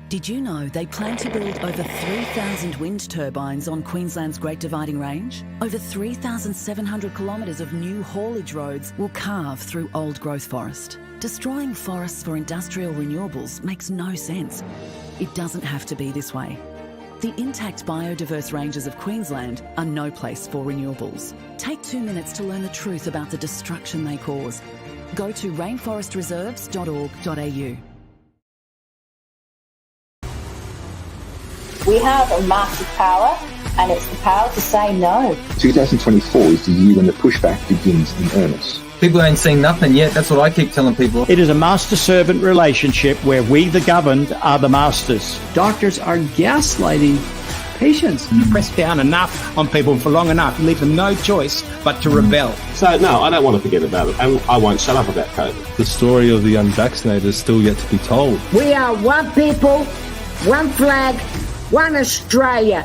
Did you know they plan to build over 3,000 wind turbines on Queensland's Great Dividing Range? Over 3,700 kilometres of new haulage roads will carve through old growth forest. Destroying forests for industrial renewables makes no sense. It doesn't have to be this way. The intact biodiverse ranges of Queensland are no place for renewables. Take 2 minutes to learn the truth about the destruction they cause. Go to rainforestreserves.org.au. We have a massive power, and it's the power to say no. 2024 is the year when the pushback begins in earnest. People ain't seen nothing yet. That's what I keep telling people. It is a master-servant relationship where we, the governed, are the masters. Doctors are gaslighting patients. You press down enough on people for long enough, you leave them no choice but to rebel. So, no, I don't want to forget about it, and I won't shut up about COVID. The story of the unvaccinated is still yet to be told. We are one people, one flag, one Australia.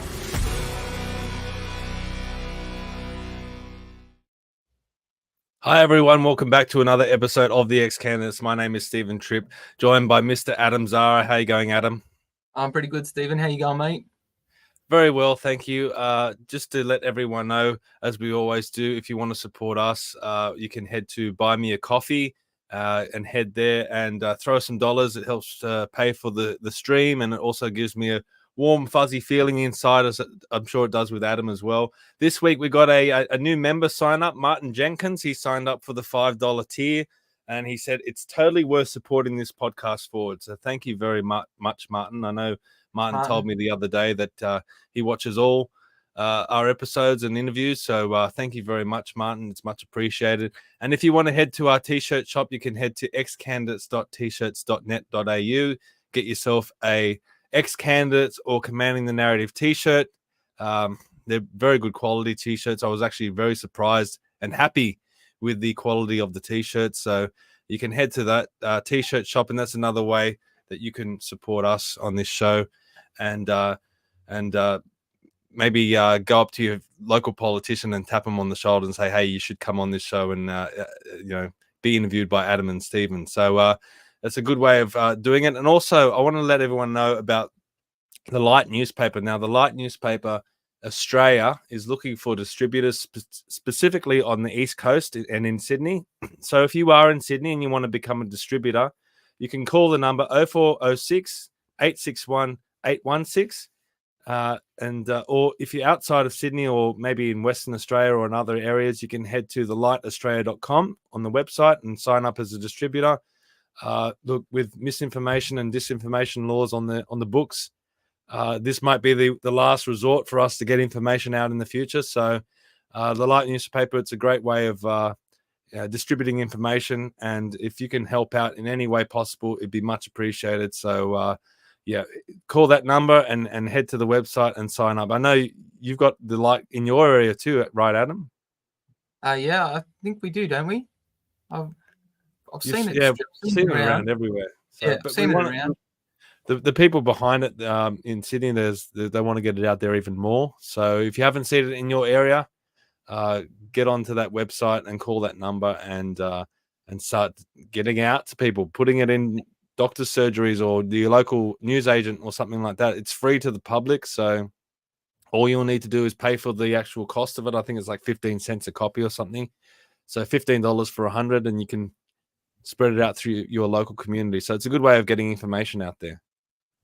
Hi everyone, welcome back to another episode of the XCandidates. My name is Stephen Tripp, joined by Mr. Adam Zara. How you going, Adam? I'm pretty good, Stephen. How you going, mate? Very well, thank you. Just to let everyone know, as we always do, if you want to support us, you can head to Buy Me a Coffee and head there and throw some dollars. It helps pay for the stream, and it also gives me a warm, fuzzy feeling inside, as I'm sure it does with Adam as well. This week, we got a new member sign up, Martin Jenkins. He signed up for the $5 tier, and he said it's totally worth supporting this podcast forward. So thank you very much, Martin. I know Martin told me the other day that he watches all our episodes and interviews. So thank you very much, Martin. It's much appreciated. And if you want to head to our t-shirt shop, you can head to xcandidates.tshirts.net.au. Get yourself a XCandidates or Commanding the Narrative t-shirt. They're very good quality t-shirts. I was actually very surprised and happy with the quality of the t-shirts. So you can head to that t-shirt shop, and that's another way that you can support us on this show. And maybe go up to your local politician and tap them on the shoulder and say, hey, you should come on this show and be interviewed by Adam and Stephen. So that's a good way of doing it. And also, I want to let everyone know about the Light newspaper. Now, the Light newspaper Australia is looking for distributors specifically on the East Coast and in Sydney. So if you are in Sydney and you want to become a distributor, you can call the number 0406 861 816. Or if you're outside of Sydney or maybe in Western Australia or in other areas, you can head to thelight.australia.com on the website and sign up as a distributor. Look, with misinformation and disinformation laws on the books, this might be the last resort for us to get information out in the future. So the Light newspaper, it's a great way of distributing information, and if you can help out in any way possible, it'd be much appreciated. So call that number and head to the website and sign up. I know you've got the Light in your area too, right, Adam? Yeah, I think we do, don't we? I've seen it. Yeah, I've seen it around everywhere. So, yeah, I've seen it around. The people behind it in Sydney, they want to get it out there even more. So if you haven't seen it in your area, get onto that website and call that number and start getting out to people, putting it in doctor's surgeries or your local newsagent or something like that. It's free to the public, so all you'll need to do is pay for the actual cost of it. I think it's like 15 cents a copy or something. So $15 for 100, and you can spread it out through your local community. So it's a good way of getting information out there.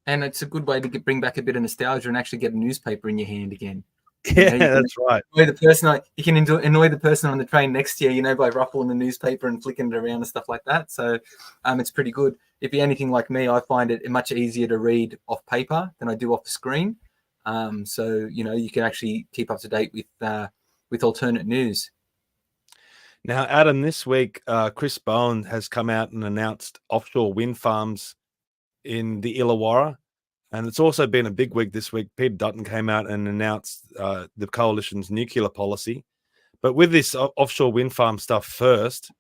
And it's a good way to bring back a bit of nostalgia and actually get a newspaper in your hand again. Yeah, that's right. You can annoy the person on the train next to you, by ruffling the newspaper and flicking it around and stuff like that. So it's pretty good. If you're anything like me, I find it much easier to read off paper than I do off the screen. So you can actually keep up to date with alternate news. Now, Adam, this week, Chris Bowen has come out and announced offshore wind farms in the Illawarra. And it's also been a big week this week. Peter Dutton came out and announced the coalition's nuclear policy. But with this offshore wind farm stuff first,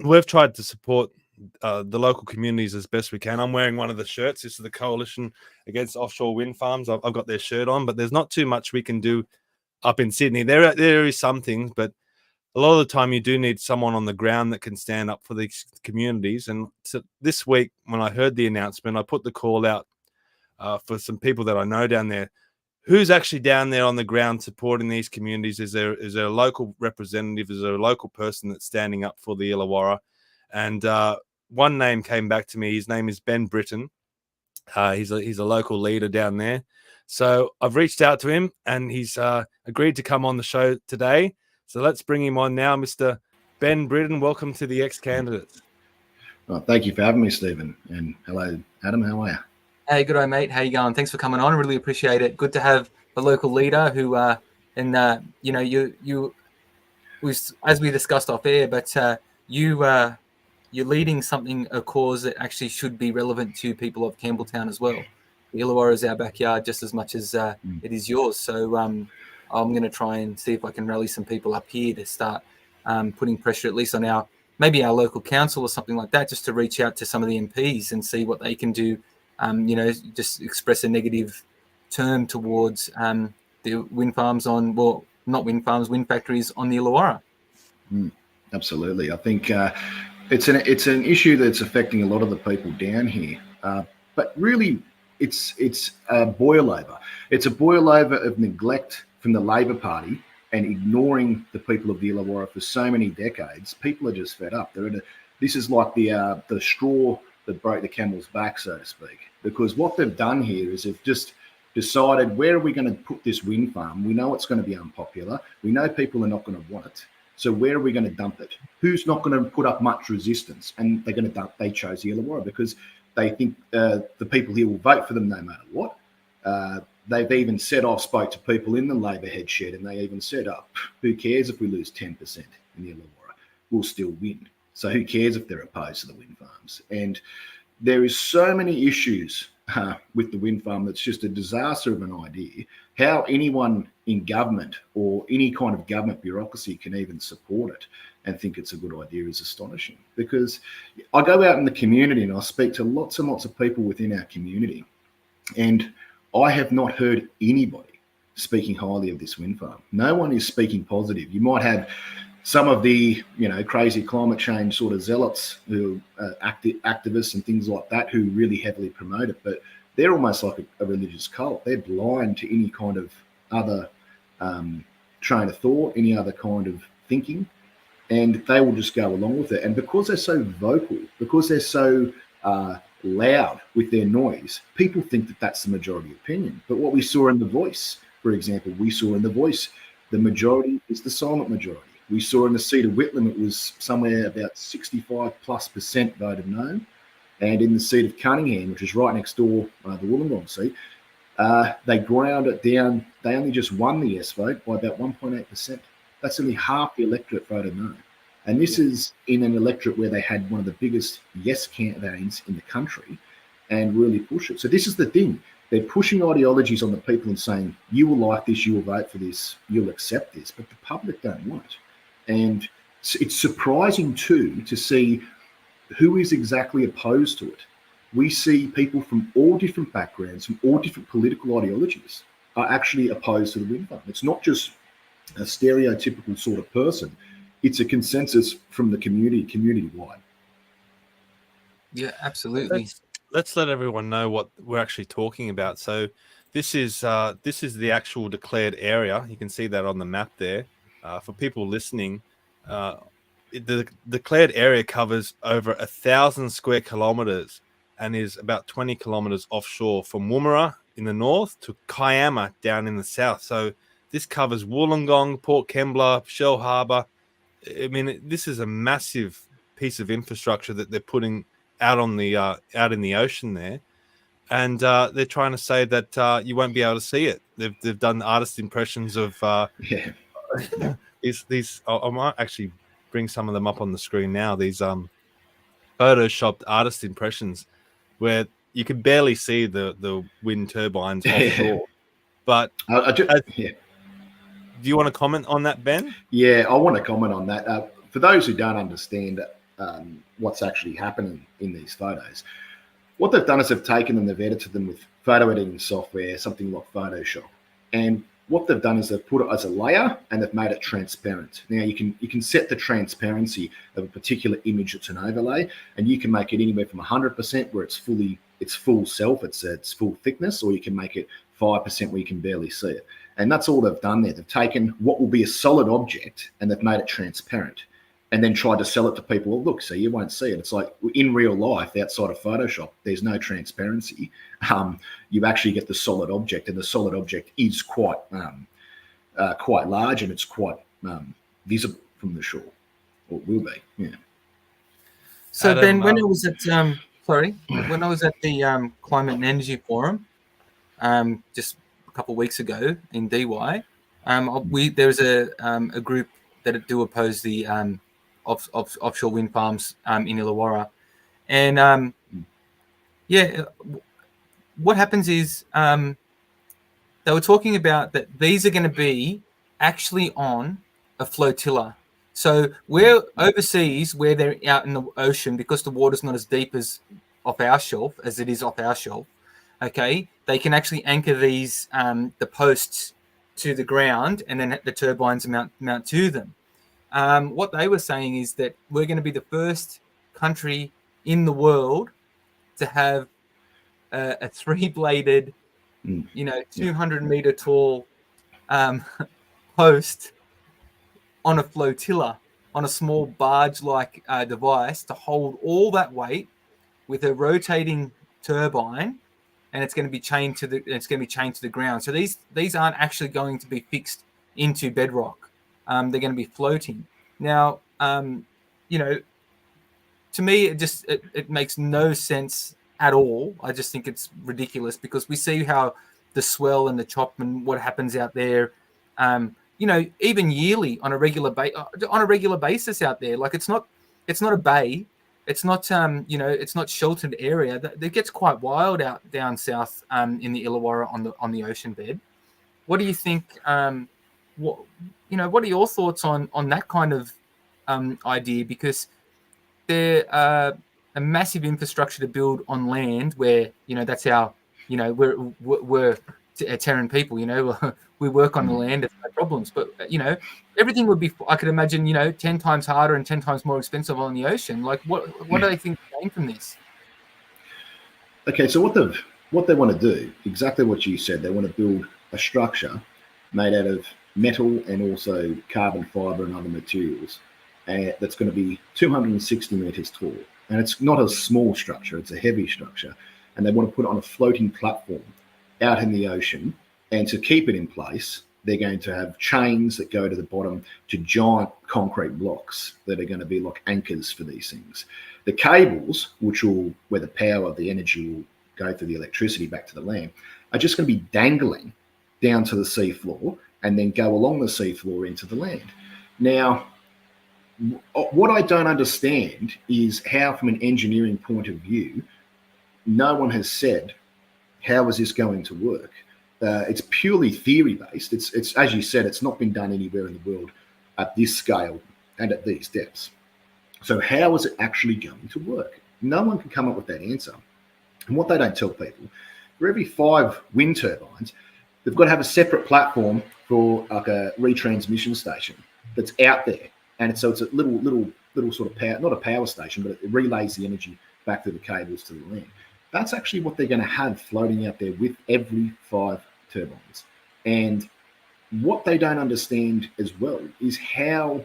we've tried to support the local communities as best we can. I'm wearing one of the shirts. This is the Coalition Against Offshore Wind Farms. I've got their shirt on, but there's not too much we can do up in Sydney. There is some things, but a lot of the time you do need someone on the ground that can stand up for these communities. And so this week, when I heard the announcement, I put the call out for some people that I know down there. Who's actually down there on the ground supporting these communities? Is there a local representative? Is there a local person that's standing up for the Illawarra? And one name came back to me. His name is Ben Britton. He's a local leader down there. So I've reached out to him, and he's agreed to come on the show today. So let's bring him on now, Mr. Ben Britton. Welcome to the X-Candidates. Well, thank you for having me, Stephen. And hello, Adam. How are you? Hey, good day, mate. How you going? Thanks for coming on. I really appreciate it. Good to have a local leader who, you know, as we discussed off air, but you're leading a cause that actually should be relevant to people of Campbelltown as well. The Illawarra is our backyard just as much as it is yours. So I'm going to try and see if I can rally some people up here to start putting pressure, at least on maybe our local council or something like that, just to reach out to some of the MPs and see what they can do. You know, just express a negative term towards the wind farms not wind farms, wind factories on the Illawarra. Absolutely. I think it's an issue that's affecting a lot of the people down here. But really, it's a boil over. It's a boil over of neglect from the Labor Party and ignoring the people of the Illawarra for so many decades. People are just fed up. This is like the straw that broke the camel's back, so to speak. Because what they've done here is they've just decided, where are we going to put this wind farm? We know it's going to be unpopular. We know people are not going to want it. So where are we going to dump it? Who's not going to put up much resistance? And they're going to dump. They chose the Illawarra because they think the people here will vote for them no matter what. They've even said, I spoke to people in the Labor head shed, and they even said, who cares if we lose 10% in the Illawarra? We'll still win. So who cares if they're opposed to the wind farms? And there is so many issues with the wind farm that's just a disaster of an idea. How anyone in government or any kind of government bureaucracy can even support it and think it's a good idea is astonishing. Because I go out in the community and I speak to lots and lots of people within our community, and I have not heard anybody speaking highly of this wind farm. No one is speaking positive. You might have some of the, crazy climate change sort of zealots who are activists and things like that who really heavily promote it, but they're almost like a religious cult. They're blind to any kind of other train of thought, any other kind of thinking, and they will just go along with it. And because they're so vocal, because they're so loud with their noise, people think that that's the majority opinion. But what we saw in The Voice, for example, the majority is the silent majority. We saw in the seat of Whitlam, it was somewhere about 65+% voted no. And in the seat of Cunningham, which is right next door, the Wollongong seat, they ground it down. They only just won the yes vote by about 1.8%. That's only half the electorate voted no. And this is in an electorate where they had one of the biggest yes campaigns in the country and really push it. So this is the thing. They're pushing ideologies on the people and saying, you will like this, you will vote for this, you'll accept this, but the public don't want it. And it's surprising, too, to see who is exactly opposed to it. We see people from all different backgrounds, from all different political ideologies are actually opposed to the wind farm. It's not just a stereotypical sort of person. It's a consensus from the community-wide. Yeah, absolutely. Let's let everyone know what we're actually talking about. So this is the actual declared area. You can see that on the map there. For people listening, the declared area covers over 1,000 square kilometers and is about 20 kilometers offshore from Woomera in the north to Kiama down in the south. So this covers Wollongong, Port Kembla, Shell Harbour. I mean, this is a massive piece of infrastructure that they're putting out on the out in the ocean there, and they're trying to say that you won't be able to see it. They've done artist impressions of these. I might actually bring some of them up on the screen now. These photoshopped artist impressions where you can barely see the wind turbines offshore. But do you want to comment on that, Ben? Yeah, I want to comment on that. For those who don't understand what's actually happening in these photos, what they've done is they've taken them, they've edited them with photo editing software, something like Photoshop. And what they've done is they've put it as a layer and they've made it transparent. Now you can set the transparency of a particular image that's an overlay, and you can make it anywhere from 100% where it's full self, it's full thickness, or you can make it 5% where you can barely see it. And that's all they've done there. They've taken what will be a solid object and they've made it transparent, and then tried to sell it to people. Well, look, so you won't see it. It's like in real life, outside of Photoshop, there's no transparency. You actually get the solid object, and the solid object is quite large, and it's quite visible from the shore, or it will be. Yeah. So Adam, Ben, when I was at when I was at the Climate and Energy Forum, just a couple of weeks ago in DY, there's a group that do oppose the offshore wind farms in Illawarra, and what happens is they were talking about that these are going to be actually on a flotilla. So we're overseas, where they're out in the ocean, because the water's not as deep as off our shelf as it is off our shelf. Okay, they can actually anchor these the posts to the ground, and then the turbines mount to them. What they were saying is that we're going to be the first country in the world to have a three-bladed, 200-meter tall post on a flotilla, on a small barge-like device to hold all that weight with a rotating turbine, and it's going to be chained to the ground. So these aren't actually going to be fixed into bedrock. They're going to be floating. Now, to me, it makes no sense at all. I just think it's ridiculous, because we see how the swell and the chop and what happens out there, even yearly on a regular basis out there. Like it's not a bay. It's not it's not sheltered area. That gets quite wild out down south in the Illawarra on the ocean bed. What do you think? What are your thoughts on that kind of idea? Because they're a massive infrastructure to build on land where that's how we're Terran people. We work on the land, it's no problems. But everything would be, I could imagine, 10 times harder and 10 times more expensive on the ocean. Like what do they think gain from this? Okay, so what they want to do, exactly what you said, they want to build a structure made out of metal and also carbon fiber and other materials that's going to be 260 meters tall. And it's not a small structure, it's a heavy structure. And they want to put it on a floating platform out in the ocean. And to keep it in place, they're going to have chains that go to the bottom to giant concrete blocks that are going to be like anchors for these things. The cables, where the power of the energy will go through the electricity back to the land, are just going to be dangling down to the seafloor and then go along the seafloor into the land. Now, what I don't understand is how, from an engineering point of view, no one has said, how is this going to work? It's purely theory-based. It's as you said, it's not been done anywhere in the world at this scale and at these depths. So how is it actually going to work? No one can come up with that answer. And what they don't tell people, for every 5 wind turbines, they've got to have a separate platform for like a retransmission station that's out there. And so it's a little sort of power, not a power station, but it relays the energy back through the cables to the land. That's actually what they're going to have floating out there with every 5 turbines. And what they don't understand as well is how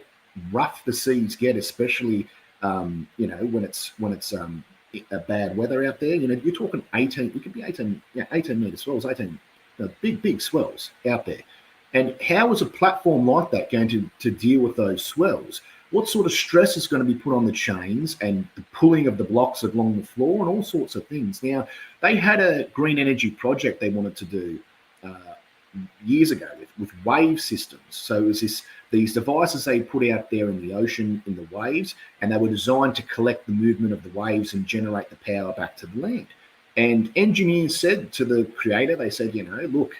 rough the seas get, especially when it's a bad weather out there. You're talking 18. It could be 18 meter swells, 18 big swells out there. And how is a platform like that going to deal with those swells? What sort of stress is going to be put on the chains and the pulling of the blocks along the floor and all sorts of things? Now, they had a green energy project they wanted to do years ago with wave systems. So it was these devices they put out there in the ocean, in the waves, and they were designed to collect the movement of the waves and generate the power back to the land. And engineers said to the creator, they said, look,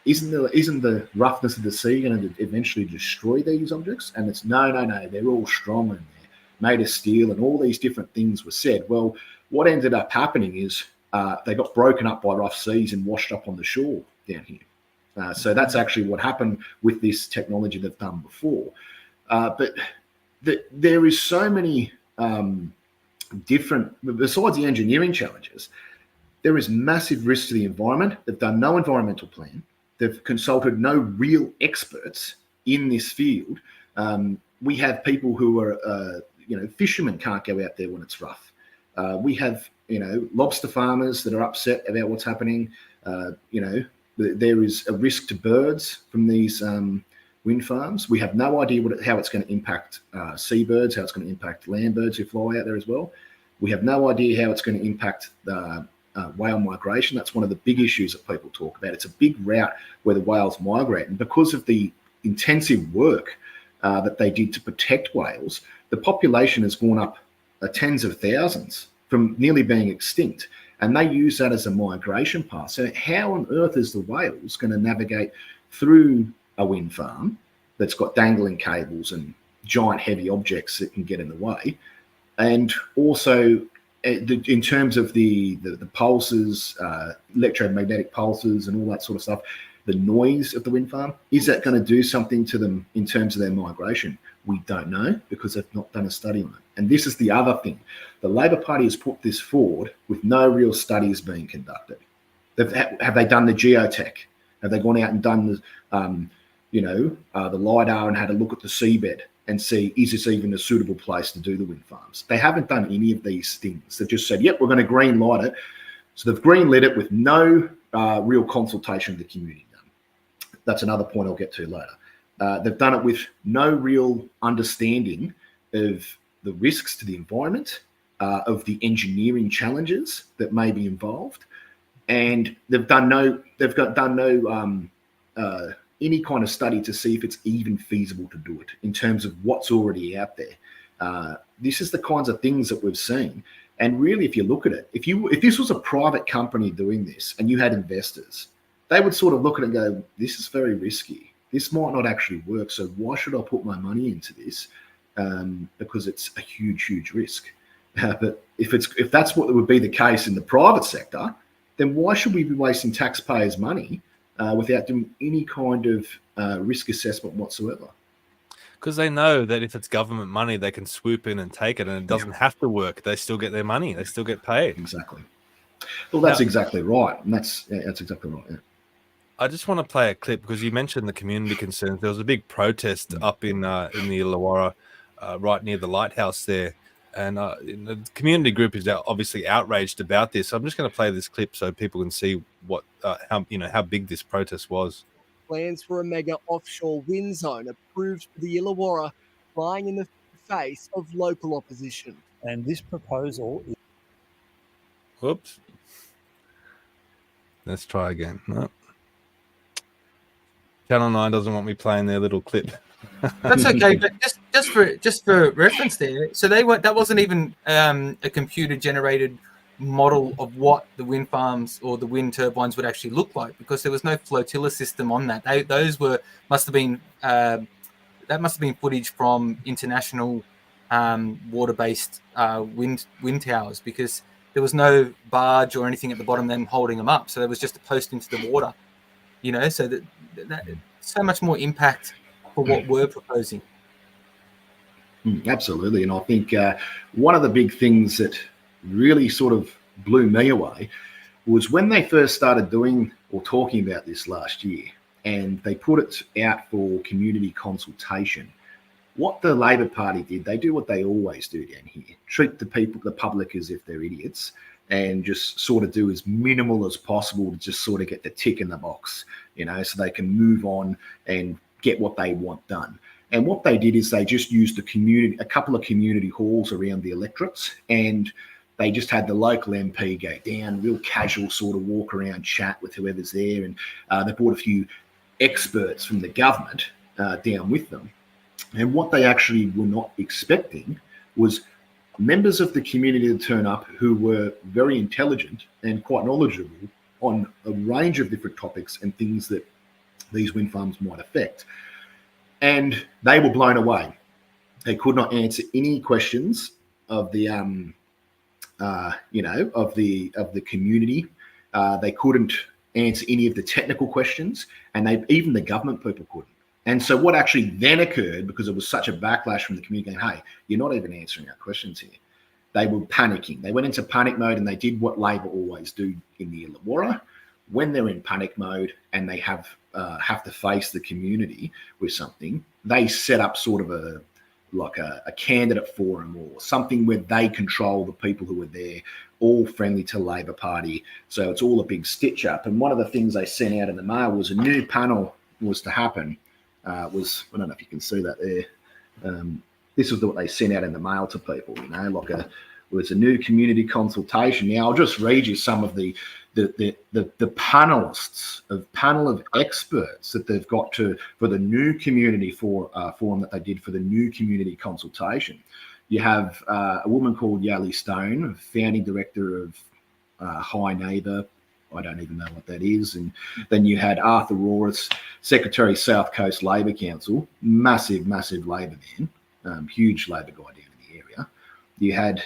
isn't the roughness of the sea going to eventually destroy these objects? And it's no, they're all strong and they're made of steel, and all these different things were said. Well, what ended up happening is they got broken up by rough seas and washed up on the shore down here. So that's actually what happened with this technology they've done before. But there is so many different, besides the engineering challenges, there is massive risk to the environment. They've done no environmental plan. They've consulted no real experts in this field. We have people who are, fishermen can't go out there when it's rough. We have, lobster farmers that are upset about what's happening. There is a risk to birds from these wind farms. We have no idea how it's going to impact seabirds, how it's going to impact land birds who fly out there as well. We have no idea how it's going to impact whale migration. That's one of the big issues that people talk about. It's a big route where the whales migrate, and because of the intensive work that they did to protect whales, the population has gone up tens of thousands from nearly being extinct, and they use that as a migration path. So how on earth is the whales going to navigate through a wind farm that's got dangling cables and giant heavy objects that can get in the way? And also in terms of the pulses, electromagnetic pulses and all that sort of stuff, the noise of the wind farm, is that going to do something to them in terms of their migration? We don't know, because they've not done a study on it. And this is the other thing. The Labor Party has put this forward with no real studies being conducted. Have they done the geotech? Have they gone out and done the LiDAR and had a look at the seabed and see, is this even a suitable place to do the wind farms? They haven't done any of these things. They've just said, yep, we're going to green light it. So they've green lit it with no real consultation with the community. That's another point I'll get to later. They've done it with no real understanding of the risks to the environment, of the engineering challenges that may be involved, and they've done no any kind of study to see if it's even feasible to do it in terms of what's already out there. This is the kinds of things that we've seen, and really, if you look at it, if this was a private company doing this and you had investors, they would sort of look at it and go, this is very risky. This might not actually work. So why should I put my money into this? Because it's a huge, huge risk. But if that's what would be the case in the private sector, then why should we be wasting taxpayers' money without doing any kind of risk assessment whatsoever? Because they know that if it's government money, they can swoop in and take it, and it doesn't have to work. They still get their money. They still get paid. Exactly. Well, that's exactly right. And that's exactly right. Yeah. I just want to play a clip because you mentioned the community concerns. There was a big protest up in the Illawarra, right near the lighthouse there, and the community group is obviously outraged about this. So I'm just going to play this clip so people can see what how big this protest was. Plans for a mega offshore wind zone approved for the Illawarra, flying in the face of local opposition. And this proposal is... Whoops. Let's try again. No. Channel 9 doesn't want me playing their little clip. That's okay, but just for reference there, so that wasn't even a computer generated model of what the wind farms or the wind turbines would actually look like, because there was no flotilla system on that. That must have been footage from international water-based wind towers, because there was no barge or anything at the bottom of them holding them up. So there was just a post into the water, so that so much more impact for what we're proposing. Absolutely. And I think one of the big things that really sort of blew me away was when they first started doing or talking about this last year, and they put it out for community consultation. What the Labor Party did, they do what they always do down here: treat the public as if they're idiots, and just sort of do as minimal as possible to just sort of get the tick in the box, so they can move on and get what they want done. And what they did is they just used a couple of community halls around the electorates, and they just had the local MP go down, real casual sort of walk around, chat with whoever's there, and they brought a few experts from the government down with them. And what they actually were not expecting was members of the community to turn up who were very intelligent and quite knowledgeable on a range of different topics and things that these wind farms might affect. And they were blown away. They could not answer any questions of the of the community. They couldn't answer any of the technical questions, and even the government people couldn't. And so what actually then occurred, because it was such a backlash from the community going, hey, you're not even answering our questions here, they were panicking. They went into panic mode, and they did what Labor always do in the Illawarra. When they're in panic mode and they have to face the community with something, they set up sort of a candidate forum or something where they control the people who are there, all friendly to Labor Party. So it's all a big stitch up. And one of the things they sent out in the mail was a new panel was to happen. I don't know if you can see that there. This is what they sent out in the mail to people, it was a new community consultation. Now I'll just read you some of the panelists, panel of experts that they've got for the new community forum that they did for the new community consultation. You have a woman called Yali Stone, founding director of High Neighbour. I don't even know what that is. And then you had Arthur Roras, Secretary, South Coast Labor Council, massive Labor man, huge Labor guy down in the area. You had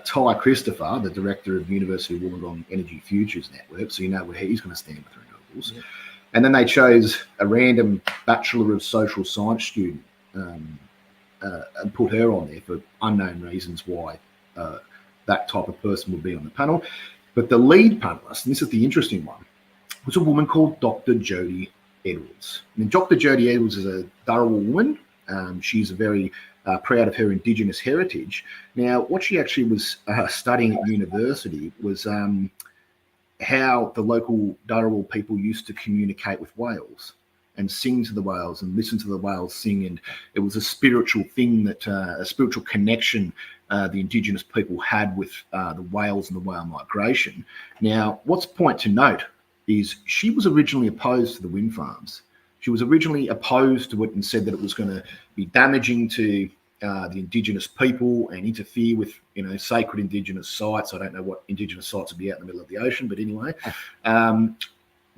Ty Christopher, the director of University of Wollongong Energy Futures Network, so you know where he's going to stand with renewables. Yeah. And then they chose a random Bachelor of Social Science student and put her on there for unknown reasons why that type of person would be on the panel. But the lead panelist, and this is the interesting one, was a woman called Dr. Jodie Edwards. And Dr. Jodie Edwards is a Dharawal woman. She's a very proud of her Indigenous heritage. Now, what she actually was studying at university was how the local Dharawal people used to communicate with whales and sing to the whales and listen to the whales sing. And it was a spiritual thing that a spiritual connection the Indigenous people had with the whales and the whale migration. Now, what's point to note is she was originally opposed to the wind farms. She was originally opposed to it and said that it was going to be damaging to the Indigenous people and interfere with, sacred Indigenous sites. I don't know what Indigenous sites would be out in the middle of the ocean, but anyway.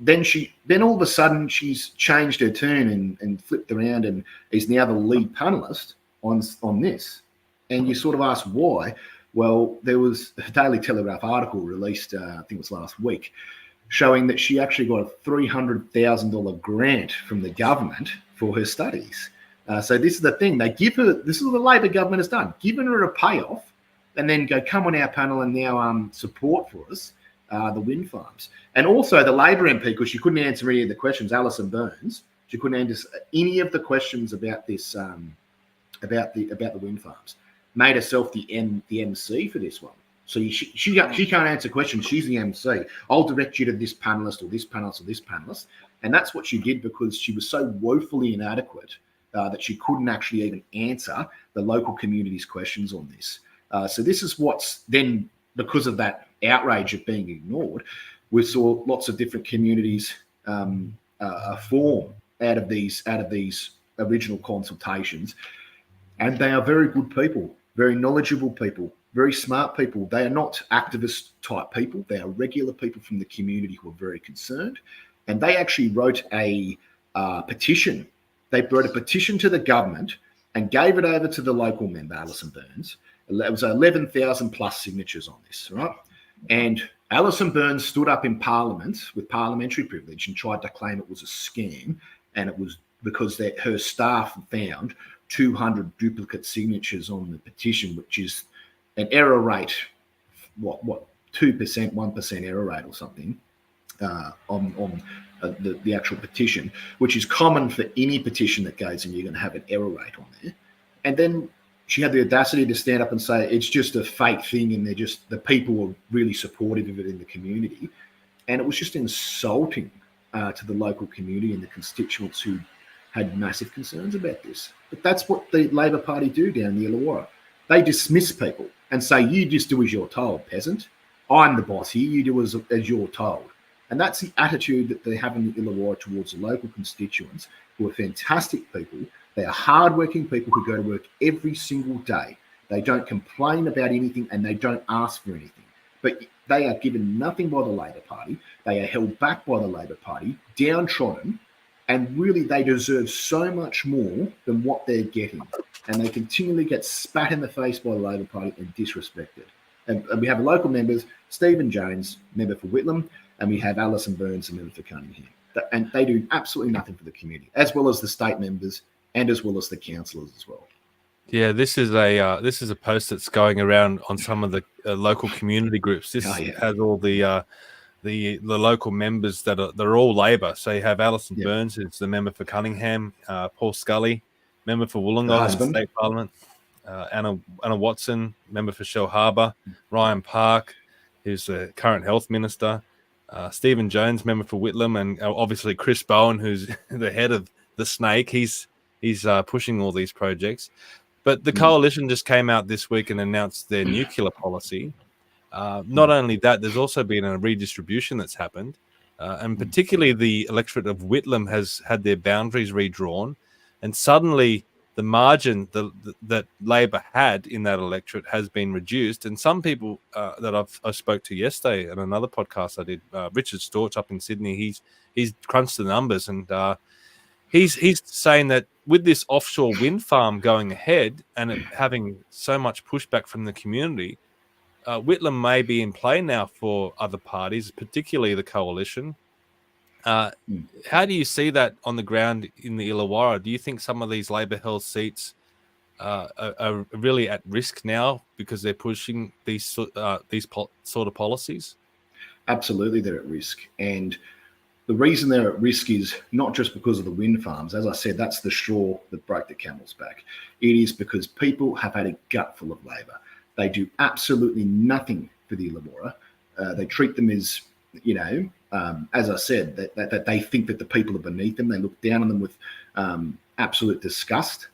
Then all of a sudden she's changed her tune and flipped around and is now the lead panelist on this. And you sort of ask why. Well, there was a Daily Telegraph article released, I think it was last week, showing that she actually got a $300,000 grant from the government for her studies. So this is the thing. They give her, this is what the Labor government has done, given her a payoff and then go, come on our panel and now support for us the wind farms. And also the Labor MP, because she couldn't answer any of the questions, Alison Burns, she couldn't answer any of the questions about this, about the wind farms, made herself the MC for this one. So she can't answer questions. She's the MC. I'll direct you to this panelist or this panelist or this panelist. And that's what she did because she was so woefully inadequate that she couldn't actually even answer the local community's questions on this. So this is what's then, because of that outrage of being ignored, we saw lots of different communities form out of these original consultations. And they are very good people, very knowledgeable people, very smart people. They are not activist type people. They are regular people from the community who are very concerned. And they actually wrote a petition. They wrote a petition to the government and gave it over to the local member, Alison Burns. It was 11,000 plus signatures on this, right? And Alison Burns stood up in Parliament with parliamentary privilege and tried to claim it was a scam. And it was because her staff found 200 duplicate signatures on the petition, which is an error rate, 2%, 1% error rate or something on the actual petition, which is common for any petition that goes in. You're going to have an error rate on there. And then she had the audacity to stand up and say it's just a fake thing and the people were really supportive of it in the community. And it was just insulting to the local community and the constituents who had massive concerns about this. But that's what the Labor Party do down the Illawarra. They dismiss people and say, you just do as you're told, peasant. I'm the boss here. You do as you're told. And that's the attitude that they have in the Illawarra towards the local constituents, who are fantastic people. They are hardworking people who go to work every single day. They don't complain about anything and they don't ask for anything. But they are given nothing by the Labor Party. They are held back by the Labor Party, downtrodden, and really they deserve so much more than what they're getting. And they continually get spat in the face by the Labor Party and disrespected. And we have local members, Stephen Jones, member for Whitlam, and we have Alison Burns, the member for Cunningham. And they do absolutely nothing for the community, as well as the state members and as well as the councillors as well. Yeah, this is a post that's going around on some of the local community groups. This has all the local members they're all Labor. So you have Alison Burns, who's the member for Cunningham, Paul Scully, member for Wollongong in State Parliament, Anna Watson, member for Shell Harbour, Ryan Park, who's the current health minister, Stephen Jones, member for Whitlam, and obviously Chris Bowen, who's the head of the Snake. He's pushing all these projects. But the coalition just came out this week and announced their nuclear policy. Not only that, there's also been a redistribution that's happened, and particularly the electorate of Whitlam has had their boundaries redrawn, and suddenly the margin that Labor had in that electorate has been reduced. And some people that I spoke to yesterday at another podcast I did, Richard Storch up in Sydney, he's crunched the numbers, and he's saying that with this offshore wind farm going ahead and it having so much pushback from the community, Whitlam may be in play now for other parties, particularly the coalition. How do you see that on the ground in the Illawarra? Do you think some of these Labor-held seats are really at risk now because they're pushing these sort of policies? Absolutely, they're at risk. And the reason they're at risk is not just because of the wind farms. As I said, that's the straw that broke the camel's back. It is because people have had a gut full of Labor. They do absolutely nothing for the Illawarra. They treat them as, as I said, that they think that the people are beneath them. They look down on them with absolute disgust.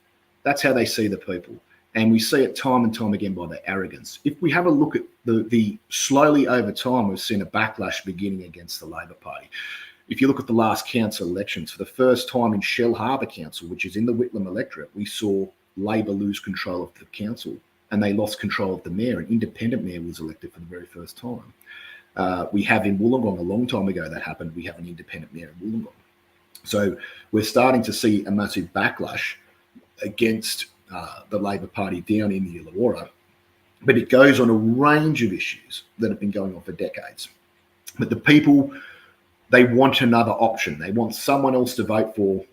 That's how they see the people. And we see it time and time again by their arrogance. If we have a look at the slowly over time, we've seen a backlash beginning against the Labor Party. If you look at the last council elections, for the first time in Shell Harbour Council, which is in the Whitlam electorate, we saw Labor lose control of the council, and they lost control of the mayor. An independent mayor was elected for the very first time. We have in Wollongong, a long time ago that happened, we have an independent mayor in Wollongong. So we're starting to see a massive backlash against the Labor Party down in the Illawarra, but it goes on a range of issues that have been going on for decades. But the people, they want another option. They want someone else to vote for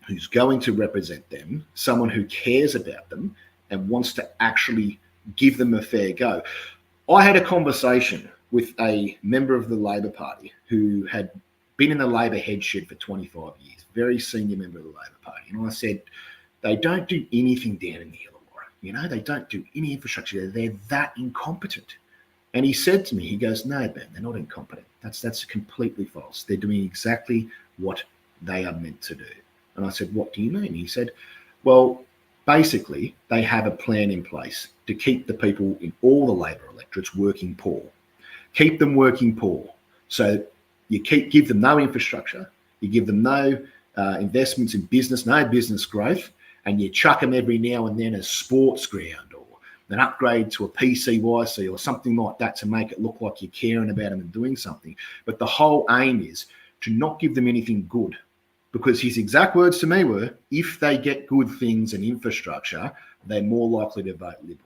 who's going to represent them, someone who cares about them and wants to actually give them a fair go. I had a conversation with a member of the Labor Party who had been in the Labor headship for 25 years, very senior member of the Labor Party. And I said, they don't do anything down in the Illawarra. They don't do any infrastructure. They're that incompetent. And he said to me, he goes, no, Ben, they're not incompetent. That's completely false. They're doing exactly what they are meant to do. And I said, what do you mean? He said, well, basically, they have a plan in place to keep the people in all the Labor electorates working poor. Keep them working poor. So you give them no infrastructure, you give them no investments in business, no business growth, and you chuck them every now and then a sports ground or an upgrade to a PCYC or something like that to make it look like you're caring about them and doing something. But the whole aim is to not give them anything good, because his exact words to me were, if they get good things and infrastructure, they're more likely to vote Liberal.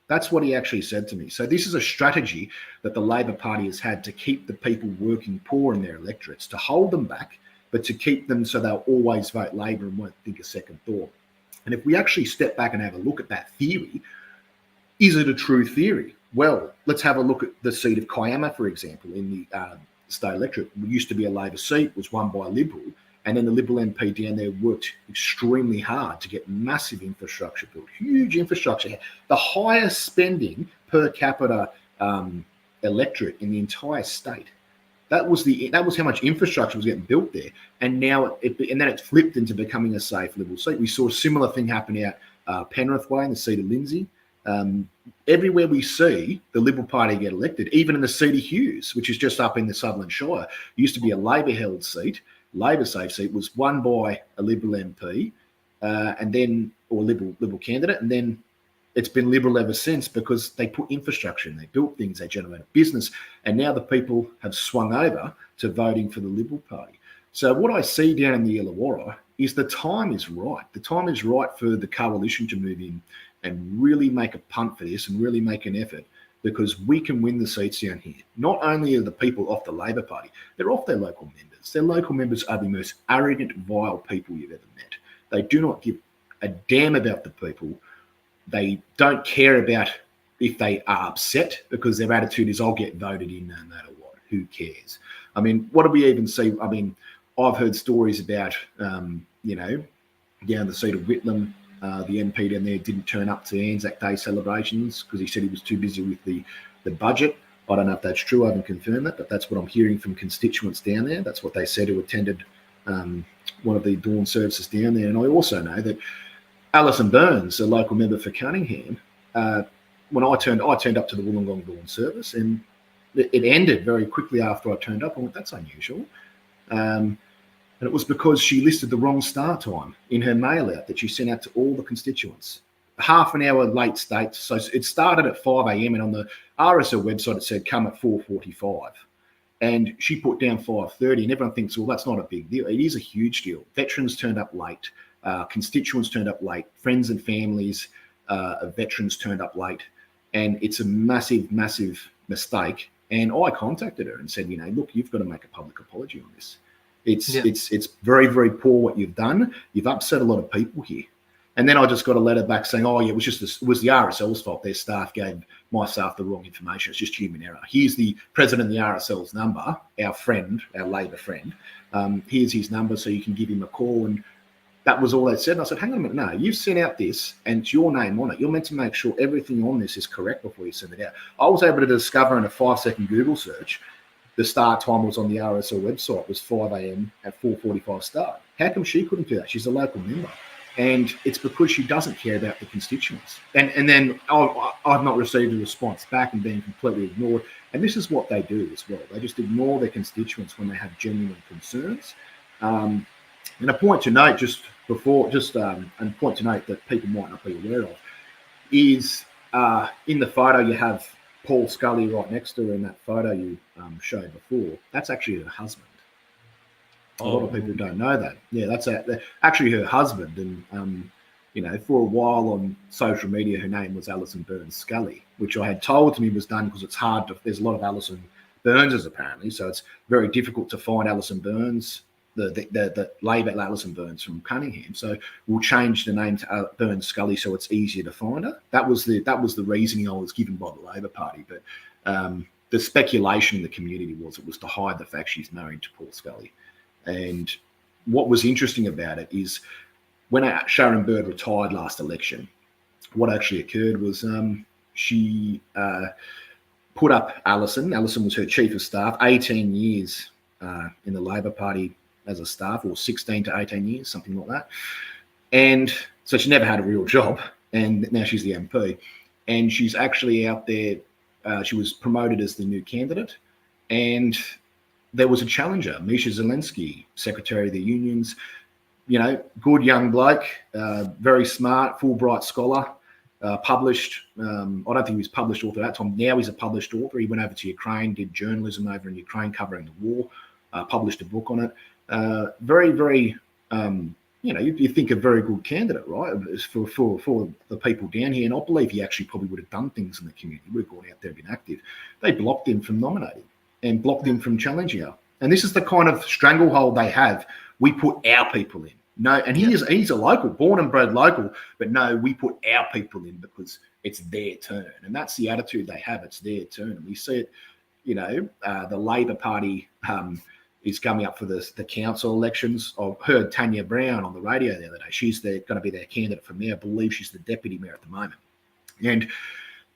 That's what he actually said to me. So this is a strategy that the Labor Party has had to keep the people working poor in their electorates, to hold them back, but to keep them so they'll always vote Labor and won't think a second thought. And if we actually step back and have a look at that theory, is it a true theory? Well, let's have a look at the seat of Kiama, for example, in the state electorate. It used to be a Labor seat, was won by a Liberal, and then the Liberal MP down there worked extremely hard to get massive infrastructure built, huge infrastructure, the highest spending per capita electorate in the entire state. That was how much infrastructure was getting built there, and now then it's flipped into becoming a safe Liberal seat. We saw a similar thing happen out Penrith Way in the seat of Lindsay. Everywhere we see the Liberal Party get elected, even in the seat of Hughes, which is just up in the Sutherland Shire, used to be a Labor-held seat. Labor safe seat was won by a Liberal MP, or Liberal candidate, and then it's been Liberal ever since because they put infrastructure in, they built things, they generated business, and now the people have swung over to voting for the Liberal Party. So what I see down in the Illawarra is the time is right. The time is right for the coalition to move in and really make a punt for this and really make an effort because we can win the seats down here. Not only are the people off the Labor Party, they're off their local members. Their local members are the most arrogant, vile people you've ever met. They do not give a damn about the people. They don't care about if they are upset, because their attitude is, I'll get voted in no matter what. Who cares? I mean, what do we even see? I mean, I've heard stories about, down the seat of Whitlam, the MP down there didn't turn up to Anzac Day celebrations because he said he was too busy with the budget. I don't know if that's true. I haven't confirmed that, but that's what I'm hearing from constituents down there. That's what they said who attended one of the dawn services down there. And I also know that Alison Burns, a local member for Cunningham, when I turned up to the Wollongong dawn service, and it ended very quickly after I turned up. I went, that's unusual. And it was because she listed the wrong start time in her mail out that she sent out to all the constituents. Half an hour late start. So it started at 5 a.m. and on the RSL website it said come at 4:45. And she put down 5:30, and everyone thinks, well, that's not a big deal. It is a huge deal. Veterans turned up late. Constituents turned up late. Friends and families of veterans turned up late. And it's a massive, massive mistake. And I contacted her and said, look, you've got to make a public apology on this. It's very, very poor what you've done. You've upset a lot of people here. And then I just got a letter back saying, oh, yeah, it was the RSL's fault. Their staff gave my staff the wrong information. It's just human error. Here's the president of the RSL's number, our friend, our Labor friend. Here's his number so you can give him a call. And that was all they said. And I said, hang on a minute. No, you've sent out this and it's your name on it. You're meant to make sure everything on this is correct before you send it out. I was able to discover in a 5-second Google search the start time was on the RSL website was 5 a.m. at 4:45 start. How come she couldn't do that? She's a local member. And it's because she doesn't care about the constituents. And then I've not received a response back and being completely ignored. And this is what they do as well. They just ignore their constituents when they have genuine concerns. And a point to note and point to note that people might not be aware of is in the photo you have Paul Scully right next to her in that photo you showed before. That's actually her husband. A lot of people don't know that. Yeah, that's actually her husband. And, for a while on social media, her name was Alison Burns Scully, which I had told to me was done because it's hard to, there's a lot of Alison Burnses apparently. So it's very difficult to find Alison Burns, the Labor Alison Burns from Cunningham. So we'll change the name to Burns Scully so it's easier to find her. That was the reasoning I was given by the Labor Party. But the speculation in the community was it was to hide the fact she's married to Paul Scully. And what was interesting about it is when Sharon Bird retired last election, what actually occurred was she put up Alison. Alison was her chief of staff, 18 years in the Labor Party as a staff, or 16 to 18 years, something like that. And so she never had a real job, and now she's the MP. And she's actually out there. She was promoted as the new candidate, and there was a challenger, Misha Zelensky, Secretary of the Unions, good young bloke, very smart, Fulbright scholar, published. I don't think he was published author at that time. Now he's a published author. He went over to Ukraine, did journalism over in Ukraine covering the war, published a book on it. Very, very, you think a very good candidate, right, for the people down here. And I believe he actually probably would have done things in the community. He would have gone out there and been active. They blocked him from nominating and blocked him from challenging her. And this is the kind of stranglehold they have. We put our people in. No, and he's a local, born and bred local, but no, we put our people in because it's their turn. And that's the attitude they have. It's their turn. And we see it, the Labor Party is coming up for the council elections. I heard Tanya Brown on the radio the other day. She's going to be their candidate for mayor. I believe she's the deputy mayor at the moment. And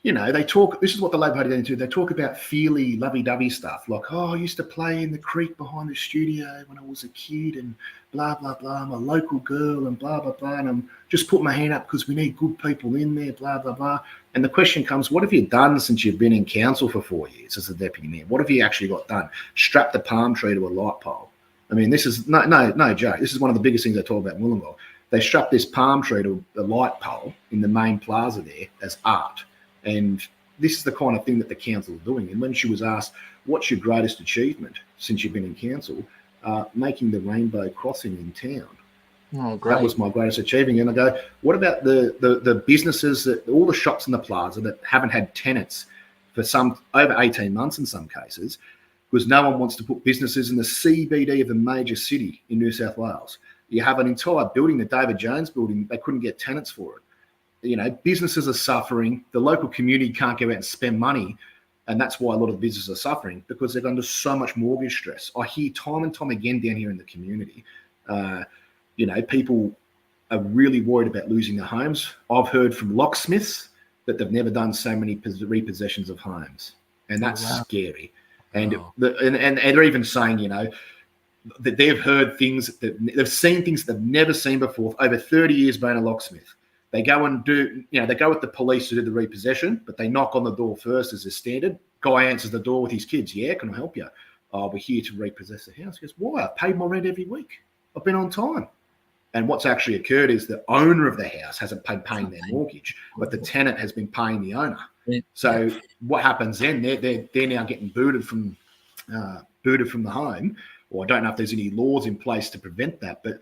they talk, this is what the Labor Party do. They talk about feely, lovey-dovey stuff, like, I used to play in the creek behind the studio when I was a kid and blah, blah, blah. I'm a local girl and blah, blah, blah. And I'm just putting my hand up because we need good people in there, blah, blah, blah. And the question comes, what have you done since you've been in council for 4 years as a deputy mayor? What have you actually got done? Strapped a palm tree to a light pole. I mean, this is no joke. This is one of the biggest things they talk about in Wollongong. They strapped this palm tree to a light pole in the main plaza there as art. And this is the kind of thing that the council is doing. And when she was asked, what's your greatest achievement since you've been in council? Making the rainbow crossing in town. Oh, great. That was my greatest achievement. And I go, what about the businesses, all the shops in the plaza that haven't had tenants for some over 18 months in some cases, because no one wants to put businesses in the CBD of a major city in New South Wales. You have an entire building, the David Jones building, they couldn't get tenants for it. Businesses are suffering. The local community can't go out and spend money. And that's why a lot of businesses are suffering, because they're under so much mortgage stress. I hear time and time again down here in the community, people are really worried about losing their homes. I've heard from locksmiths that they've never done so many repossessions of homes. And that's scary. And, and they're even saying, that they've heard things, they've seen things they've never seen before. Over 30 years being a locksmith, they go and do, they go with the police to do the repossession, but they knock on the door first as a standard. Guy answers the door with his kids. Yeah, can I help you? Oh, we're here to repossess the house. He goes, why? I paid my rent every week. I've been on time. And what's actually occurred is the owner of the house hasn't paid paying their mortgage, but the tenant has been paying the owner. So what happens then? They're now getting booted from the home. Or I don't know if there's any laws in place to prevent that, but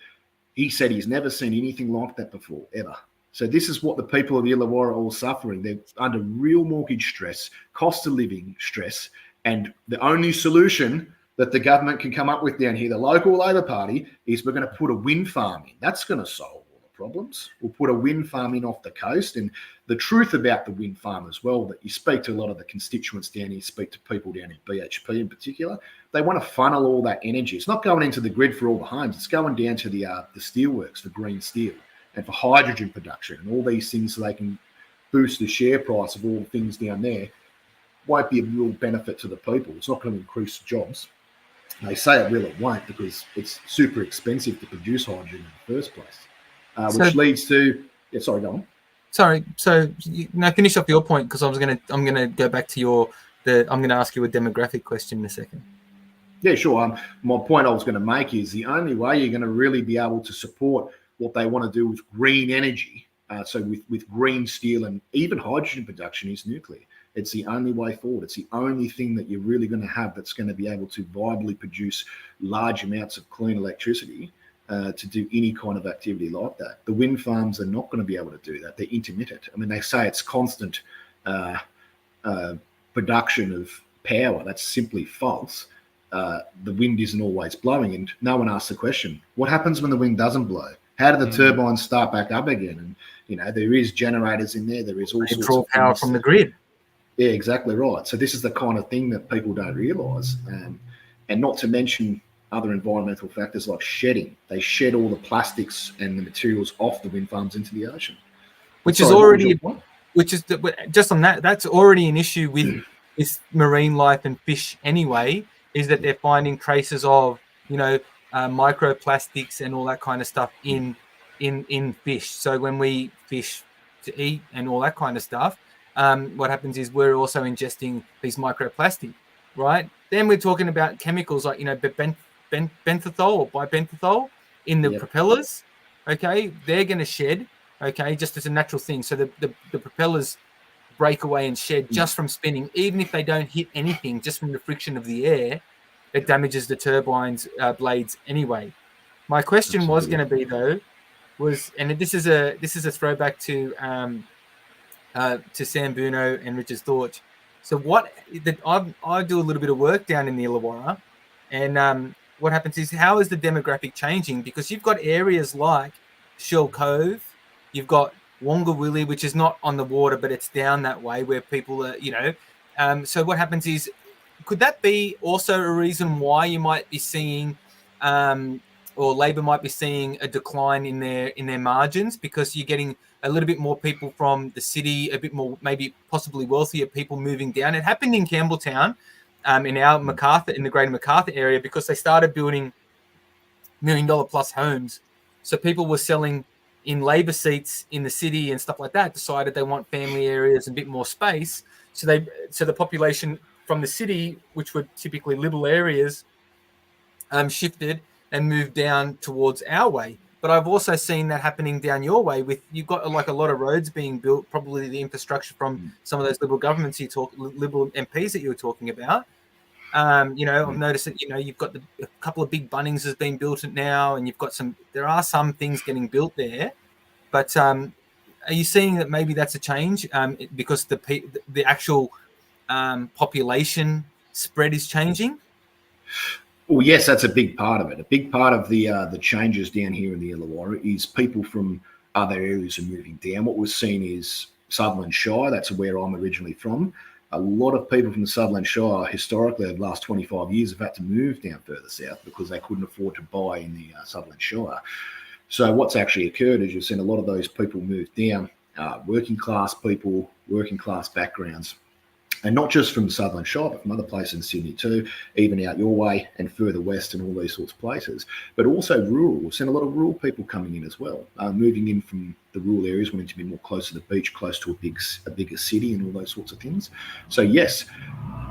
he said he's never seen anything like that before, ever. So this is what the people of the Illawarra are all suffering. They're under real mortgage stress, cost of living stress, and the only solution that the government can come up with down here, the local Labor Party, is we're going to put a wind farm in. That's going to solve all the problems. We'll put a wind farm in off the coast. And the truth about the wind farm as well, that you speak to a lot of the constituents down here, speak to people down in BHP in particular, they want to funnel all that energy. It's not going into the grid for all the homes. It's going down to the steelworks for green steel and for hydrogen production and all these things, so they can boost the share price of all the things down there. Won't be a real benefit to the people. It's not going to increase jobs. They say it will, it won't, because it's super expensive to produce hydrogen in the first place, which leads to sorry, go on. Sorry, so finish off your point, because I'm gonna go back to I'm gonna ask you a demographic question in a second. Yeah, sure. My point I was going to make is the only way you're going to really be able to support what they want to do with green energy, so with green steel and even hydrogen production, is nuclear. It's the only way forward. It's the only thing that you're really going to have that's going to be able to viably produce large amounts of clean electricity to do any kind of activity like that. The wind farms are not going to be able to do that. They're intermittent. I mean, they say it's constant production of power. That's simply false. The wind isn't always blowing, and no one asks the question, what happens when the wind doesn't blow? How do the turbines start back up again? And there is generators in there. There is all sorts of power from the grid. Yeah, exactly right. So this is the kind of thing that people don't realise, and not to mention other environmental factors like shedding. They shed all the plastics and the materials off the wind farms into the ocean. Just on that, that's already an issue with this marine life and fish anyway, is that they're finding traces of, microplastics and all that kind of stuff in fish. So when we fish to eat and all that kind of stuff, what happens is we're also ingesting these microplastic, right? Then we're talking about chemicals like, benthol or bibenthol in the propellers. Okay, they're going to shed. Okay, just as a natural thing. So the propellers break away and shed just from spinning, even if they don't hit anything, just from the friction of the air, it damages the turbines blades anyway. My question was going to be though, and this is a throwback to Sam Buno and Richard Thorch. So I do a little bit of work down in the Illawarra, and what happens is, how is the demographic changing? Because you've got areas like Shell Cove, you've got Wongawilli, which is not on the water, but it's down that way where people are, so what happens is, could that be also a reason why you might be seeing, or Labor might be seeing a decline in their margins, because you're getting a little bit more people from the city, a bit more maybe possibly wealthier people moving down? It happened in Campbelltown, in our Macarthur, in the Greater Macarthur area, because they started building $1 million plus homes. So people were selling in Labor seats in the city and stuff like that, decided they want family areas and a bit more space. So the population from the city, which were typically Liberal areas, shifted and moved down towards our way. But I've also seen that happening down your way. You've got like a lot of roads being built, probably the infrastructure from some of those Liberal governments Liberal MPs that you were talking about. I've noticed that you've got a couple of big Bunnings has been built now, and there are some things getting built there. But are you seeing that maybe that's a change because the actual population spread is changing? Well, yes, that's a big part of it. A big part of the changes down here in the Illawarra is people from other areas are moving down. What we're seeing is Sutherland Shire. That's where I'm originally from. A lot of people from the Sutherland Shire, historically, over the last 25 years, have had to move down further south because they couldn't afford to buy in the Sutherland Shire. So what's actually occurred is you've seen a lot of those people move down, working class people, working class backgrounds, and not just from Sutherland Shire, but from other places in Sydney too, even out your way and further west and all these sorts of places, but also rural. We've seen a lot of rural people coming in as well, moving in from the rural areas, wanting to be more close to the beach, close to a bigger city and all those sorts of things. So yes,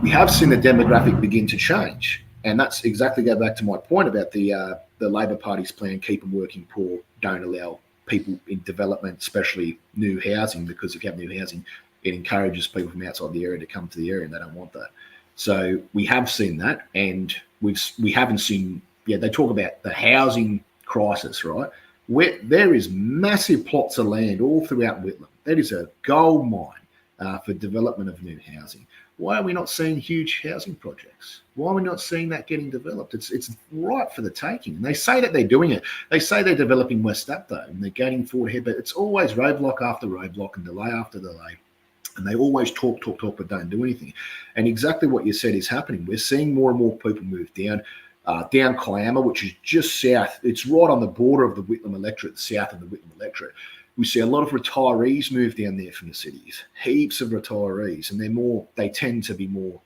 we have seen the demographic begin to change. And that's exactly go back to my point about the Labor Party's plan, keep them working poor, don't allow people in development, especially new housing, because if you have new housing, it encourages people from outside the area to come to the area, and they don't want that. So we have seen that, and we haven't seen. Yeah, they talk about the housing crisis, right? Where there is massive plots of land all throughout Whitlam. That is a gold mine for development of new housing. Why are we not seeing huge housing projects? Why are we not seeing that getting developed? It's right for the taking. And they say that they're doing it. They say they're developing West Updale and they're gaining forward ahead, but it's always roadblock after roadblock and delay after delay. And they always talk, but don't do anything. And exactly what you said is happening. We're seeing more and more people move down Kiama, which is just south. It's right on the border of the Whitlam electorate, south of the Whitlam electorate. We see a lot of retirees move down there from the cities, heaps of retirees, and they tend to be more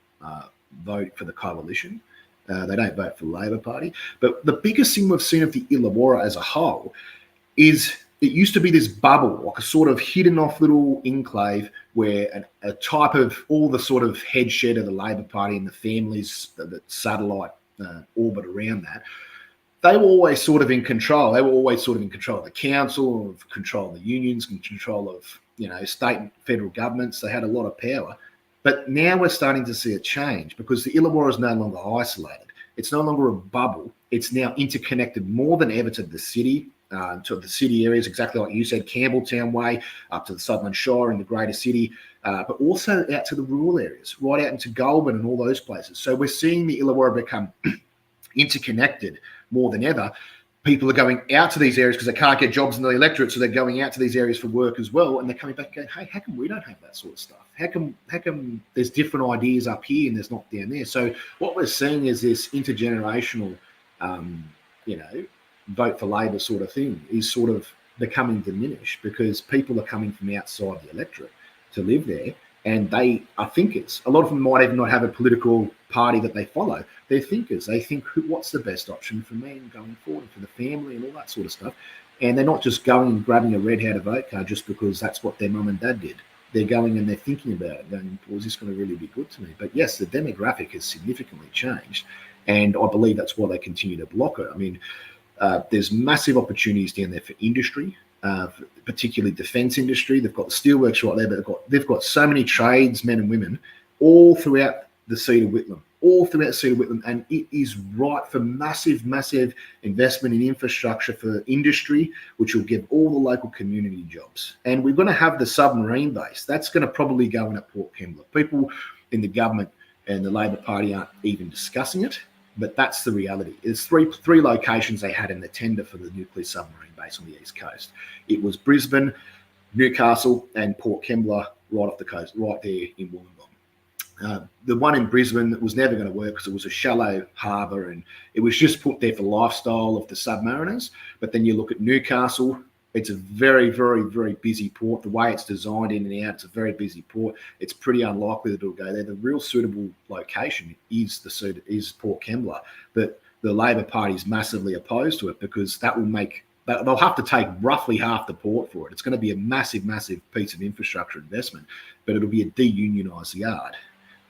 vote for the coalition. They don't vote for the Labor Party. But the biggest thing we've seen of the Illawarra as a whole is it used to be this bubble, like a sort of hidden off little enclave where a type of all the sort of headshed of the Labor Party and the families, the satellite orbit around that, they were always sort of in control. They were always sort of in control of the council, of control of the unions, and control of, state and federal governments. They had a lot of power. But now we're starting to see a change because the Illawarra is no longer isolated. It's no longer a bubble. It's now interconnected more than ever to the city, to the city areas, exactly like you said, Campbelltown Way, up to the Sutherland Shire in the greater city, but also out to the rural areas, right out into Goulburn and all those places. So we're seeing the Illawarra become interconnected more than ever. People are going out to these areas because they can't get jobs in the electorate, so they're going out to these areas for work as well, and they're coming back and going, hey, how come we don't have that sort of stuff? How come there's different ideas up here and there's not down there? So what we're seeing is this intergenerational, vote for Labor sort of thing is sort of becoming diminished because people are coming from outside the electorate to live there, and they are thinkers. A lot of them might even not have a political party that they follow. They're thinkers. They think, what's the best option for me going forward, for the family and all that sort of stuff. And they're not just going and grabbing a red hat vote card just because that's what their mum and dad did. They're going and they're thinking about it, going, is this going to really be good to me? But yes, the demographic has significantly changed, and I believe that's why they continue to block it. I mean, there's massive opportunities down there for industry, particularly defence industry. They've got the steelworks right there, but they've got so many trades, men and women, all throughout the seat of Whitlam, and it is right for massive investment in infrastructure for industry, which will give all the local community jobs. And we're going to have the submarine base. That's going to probably go in at Port Kembla. People in the government and the Labor Party aren't even discussing it, but that's the reality. There's three locations they had in the tender for the nuclear submarine base on the east coast. It was Brisbane, Newcastle, and Port Kembla right off the coast, right there in Wollongong. The one in Brisbane was never going to work because it was a shallow harbour and it was just put there for lifestyle of the submariners. But then you look at Newcastle, it's a very, very, very busy port. The way it's designed in and out, it's a very busy port. It's pretty unlikely that it'll go there. The real suitable location is Port Kembla. But the Labor Party is massively opposed to it because that will make they'll have to take roughly half the port for it. It's going to be a massive piece of infrastructure investment, but it'll be a de-unionised yard.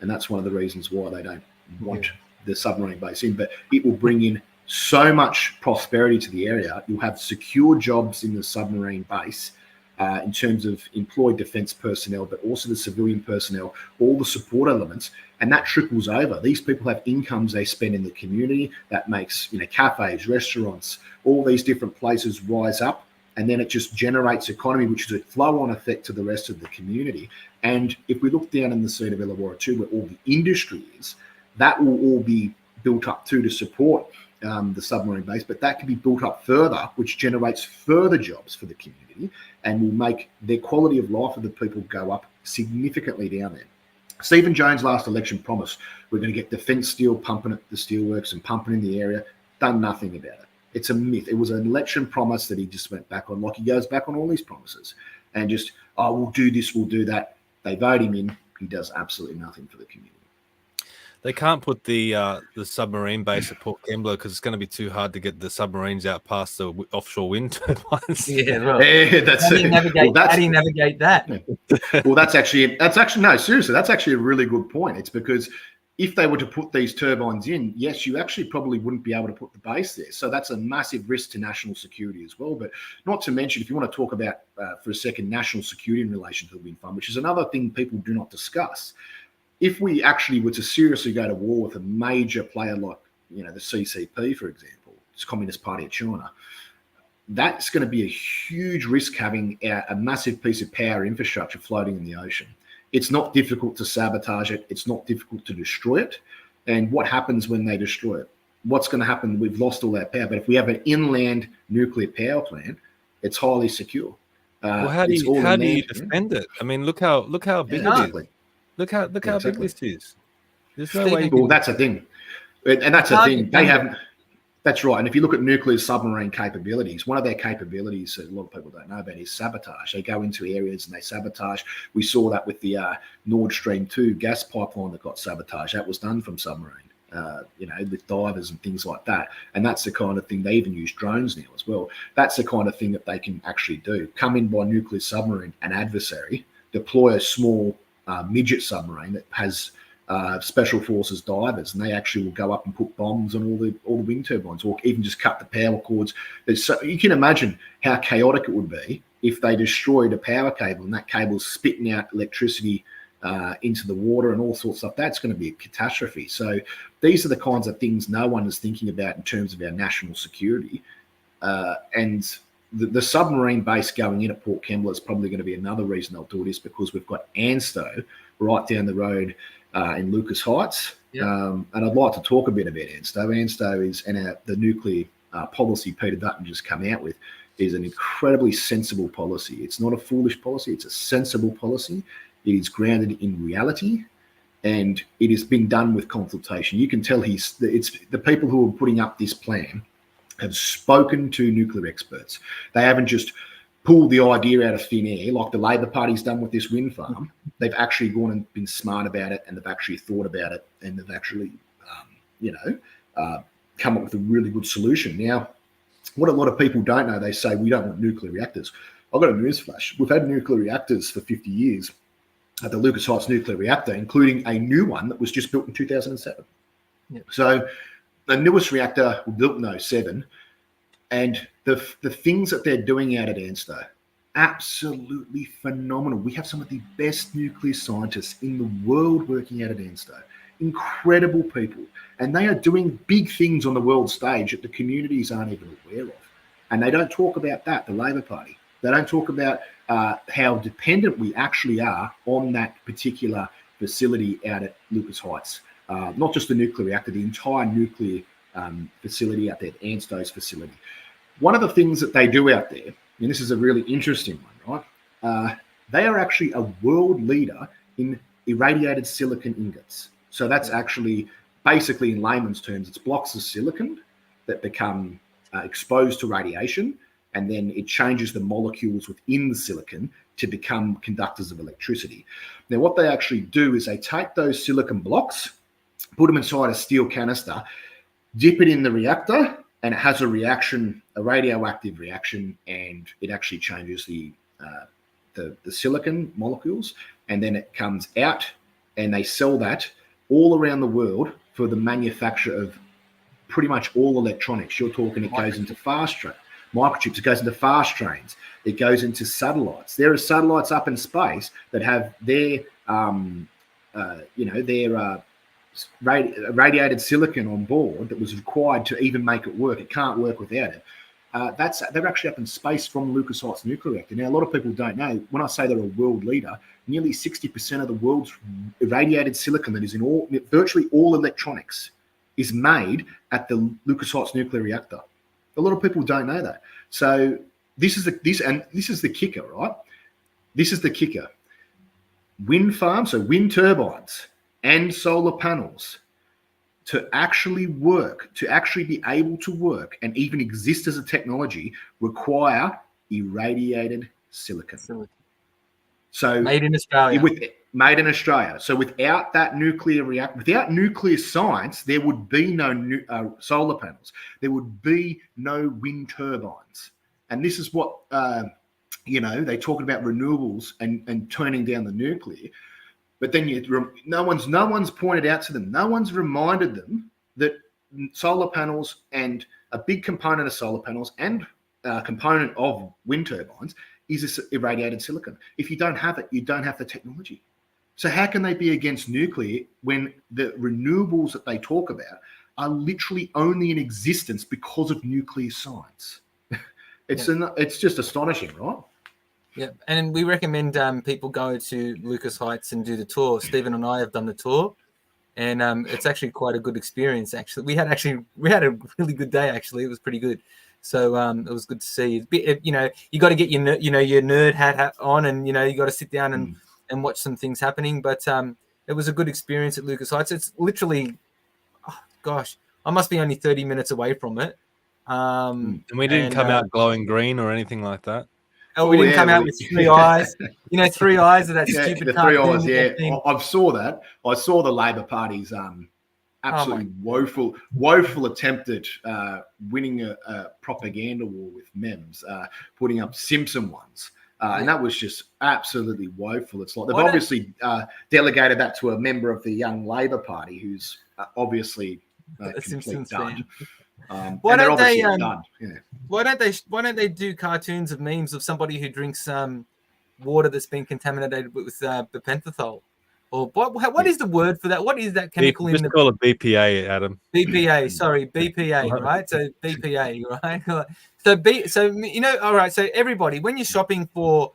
And that's one of the reasons why they don't want the submarine base in. But it will bring in so much prosperity to the area. You'll have secure jobs in the submarine base in terms of employed defence personnel, but also the civilian personnel, all the support elements, and that trickles over. These people have incomes they spend in the community that makes cafes, restaurants, all these different places rise up And then it just generates economy, which is a flow-on effect to the rest of the community. And if we look down in the scene of Illawarra too, where all the industry is, that will all be built up too to support the submarine base, but that can be built up further, which generates further jobs for the community and will make their quality of life of the people go up significantly down there. Stephen Jones' last election promised we're going to get defence steel pumping at the steelworks and pumping in the area. Done nothing about it. It's a myth. It was an election promise that he just went back on, like he goes back on all these promises, and just, oh, we'll do this, we'll do that. They vote him in. He does absolutely nothing for the community. They can't put the submarine base at Port Kembla because it's going to be too hard to get the submarines out past the offshore wind turbines. Yeah, right. Yeah, How do you navigate that? Well, that's actually no, seriously, that's actually a really good point. It's because if they were to put these turbines in, yes, you actually probably wouldn't be able to put the base there. So that's a massive risk to national security as well. But not to mention, if you want to talk about, for a second, national security in relation to the wind farm, which is another thing people do not discuss. If we actually were to seriously go to war with a major player like, the CCP, for example, it's Communist Party of China, that's going to be a huge risk having a massive piece of power infrastructure floating in the ocean. It's not difficult to sabotage it. It's not difficult to destroy it. And what happens when they destroy it? What's going to happen? We've lost all our power. But if we have an inland nuclear power plant, it's highly secure. Well, how do you defend it? I mean, look how big it is. Look how big this is. There's no way. Well, that's a thing, and that's a thing. They haven't. That's right. And if you look at nuclear submarine capabilities, one of their capabilities that a lot of people don't know about is sabotage. They go into areas and they sabotage. We saw that with the Nord Stream 2 gas pipeline that got sabotaged. That was done from submarine, with divers and things like that. And that's the kind of thing. They even use drones now as well. That's the kind of thing that they can actually do. Come in by nuclear submarine, an adversary, deploy a small midget submarine that has special forces divers, and they actually will go up and put bombs on all the wind turbines, or even just cut the power cords. You can imagine how chaotic it would be if they destroyed a power cable and that cable's spitting out electricity into the water and all sorts of stuff. That's going to be a catastrophe. So these are the kinds of things no one is thinking about in terms of our national security. And the submarine base going in at Port Kembla is probably going to be another reason they'll do this, because we've got ANSTO right down the road in Lucas Heights. Yep. And I'd like to talk a bit about ANSTO. ANSTO is, and the nuclear policy Peter Dutton just come out with, is an incredibly sensible policy. It's not a foolish policy. It's a sensible policy. It is grounded in reality, and it has been done with consultation. You can tell it's the people who are putting up this plan have spoken to nuclear experts. They haven't just pulled the idea out of thin air like the Labor Party's done with this wind farm. They've actually gone and been smart about it, and they've actually thought about it, and they've actually, come up with a really good solution. Now, what a lot of people don't know, they say we don't want nuclear reactors. I've got a newsflash. We've had nuclear reactors for 50 years at the Lucas Heights nuclear reactor, including a new one that was just built in 2007. Yep. So the newest reactor was built in 2007, and the things that they're doing out at ANSTO, absolutely phenomenal. We have some of the best nuclear scientists in the world working out at ANSTO. Incredible people. And they are doing big things on the world stage that the communities aren't even aware of. And they don't talk about that, the Labor Party. They don't talk about how dependent we actually are on that particular facility out at Lucas Heights. Not just the nuclear reactor, the entire nuclear facility out there, ANSTO's facility. One of the things that they do out there, and this is a really interesting one, right? They are actually a world leader in irradiated silicon ingots. So that's actually, basically in layman's terms, it's blocks of silicon that become exposed to radiation, and then it changes the molecules within the silicon to become conductors of electricity. Now, what they actually do is they take those silicon blocks, put them inside a steel canister, dip it in the reactor, and it has a reaction, a radioactive reaction, and it actually changes the silicon molecules, and then it comes out, and they sell that all around the world for the manufacture of pretty much all electronics. You're talking, it goes into microchips, it goes into fast trains, it goes into satellites. There are satellites up in space that have their, radiated silicon on board that was required to even make it work. It can't work without it. they're actually up in space from Lucas Heights nuclear reactor. Now, a lot of people don't know, when I say they're a world leader, nearly 60% of the world's irradiated silicon that is in virtually all electronics is made at the Lucas Heights nuclear reactor. A lot of people don't know that. So this is the kicker, right? This is the kicker. Wind farms, so wind turbines and solar panels, to actually work, to actually be able to work and even exist as a technology, require irradiated silicon. So made in Australia. Made in Australia. So without that nuclear reactor, without nuclear science, there would be no solar panels. There would be no wind turbines. And this is what they talk about renewables and turning down the nuclear. But then no one's pointed out to them. No one's reminded them that solar panels, and a big component of solar panels and a component of wind turbines is this irradiated silicon. If you don't have it, you don't have the technology. So how can they be against nuclear when the renewables that they talk about are literally only in existence because of nuclear science? It's just astonishing, right? Yeah, and we recommend people go to Lucas Heights and do the tour. Stephen and I have done the tour, and it's actually quite a good experience. Actually, we had a really good day. Actually, it was pretty good. So it was good to see. You got to get your nerd hat on, and you got to sit down and watch some things happening. But it was a good experience at Lucas Heights. It's literally, I must be only 30 minutes away from it. And we didn't come out glowing green or anything like that. Oh, we didn't come out with 3 eyes. 3 eyes of that stupid the 3 eyes, yeah. I saw that. I saw the Labor Party's absolutely woeful attempt at winning a propaganda war with memes, putting up Simpson ones. And that was just absolutely woeful. It's like they've obviously delegated that to a member of the Young Labor Party who's obviously a complete dud. Why don't they do cartoons of memes of somebody who drinks water that's been contaminated with pentothal? Or what is the word for that? What is that chemical in the? Call it BPA, Adam. BPA, sorry, BPA, right? So BPA, right? All right. So everybody, when you're shopping for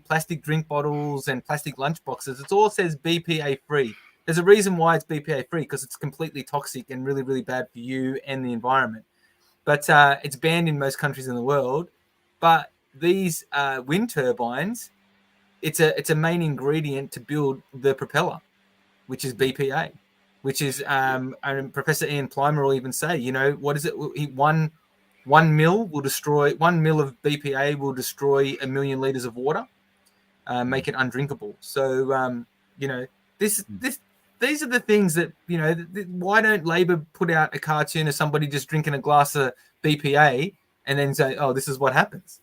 plastic drink bottles and plastic lunch boxes, it all says BPA free. There's a reason why it's BPA free, because it's completely toxic and really, really bad for you and the environment. But it's banned in most countries in the world. But these wind turbines, it's a main ingredient to build the propeller, which is BPA, which is and Professor Ian Plimer will even say, what is it? 1 mil of BPA will destroy 1 million liters of water, make it undrinkable. So these are the things that, why don't Labor put out a cartoon of somebody just drinking a glass of BPA and then say, oh, this is what happens?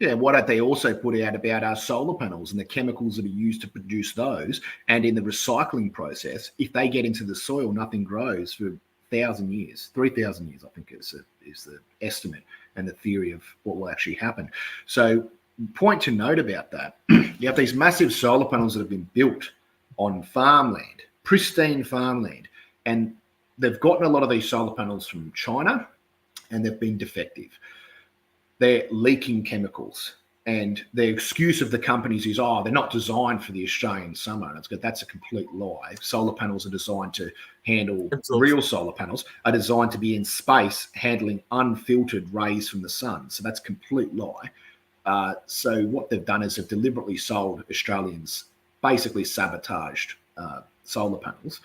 Yeah, why don't they also put out about our solar panels and the chemicals that are used to produce those, and in the recycling process, if they get into the soil, nothing grows for 1,000 years, 3,000 years, I think is the estimate and the theory of what will actually happen. So point to note about that, you have these massive solar panels that have been built on farmland, pristine farmland, and they've gotten a lot of these solar panels from China, and they've been defective. They're leaking chemicals, and the excuse of the companies is, they're not designed for the Australian summer. And it's good. That's a complete lie. Solar panels are designed to handle, real solar panels are designed to be in space, handling unfiltered rays from the sun. So that's a complete lie. So what they've done is they've deliberately sold Australians basically sabotaged solar panels,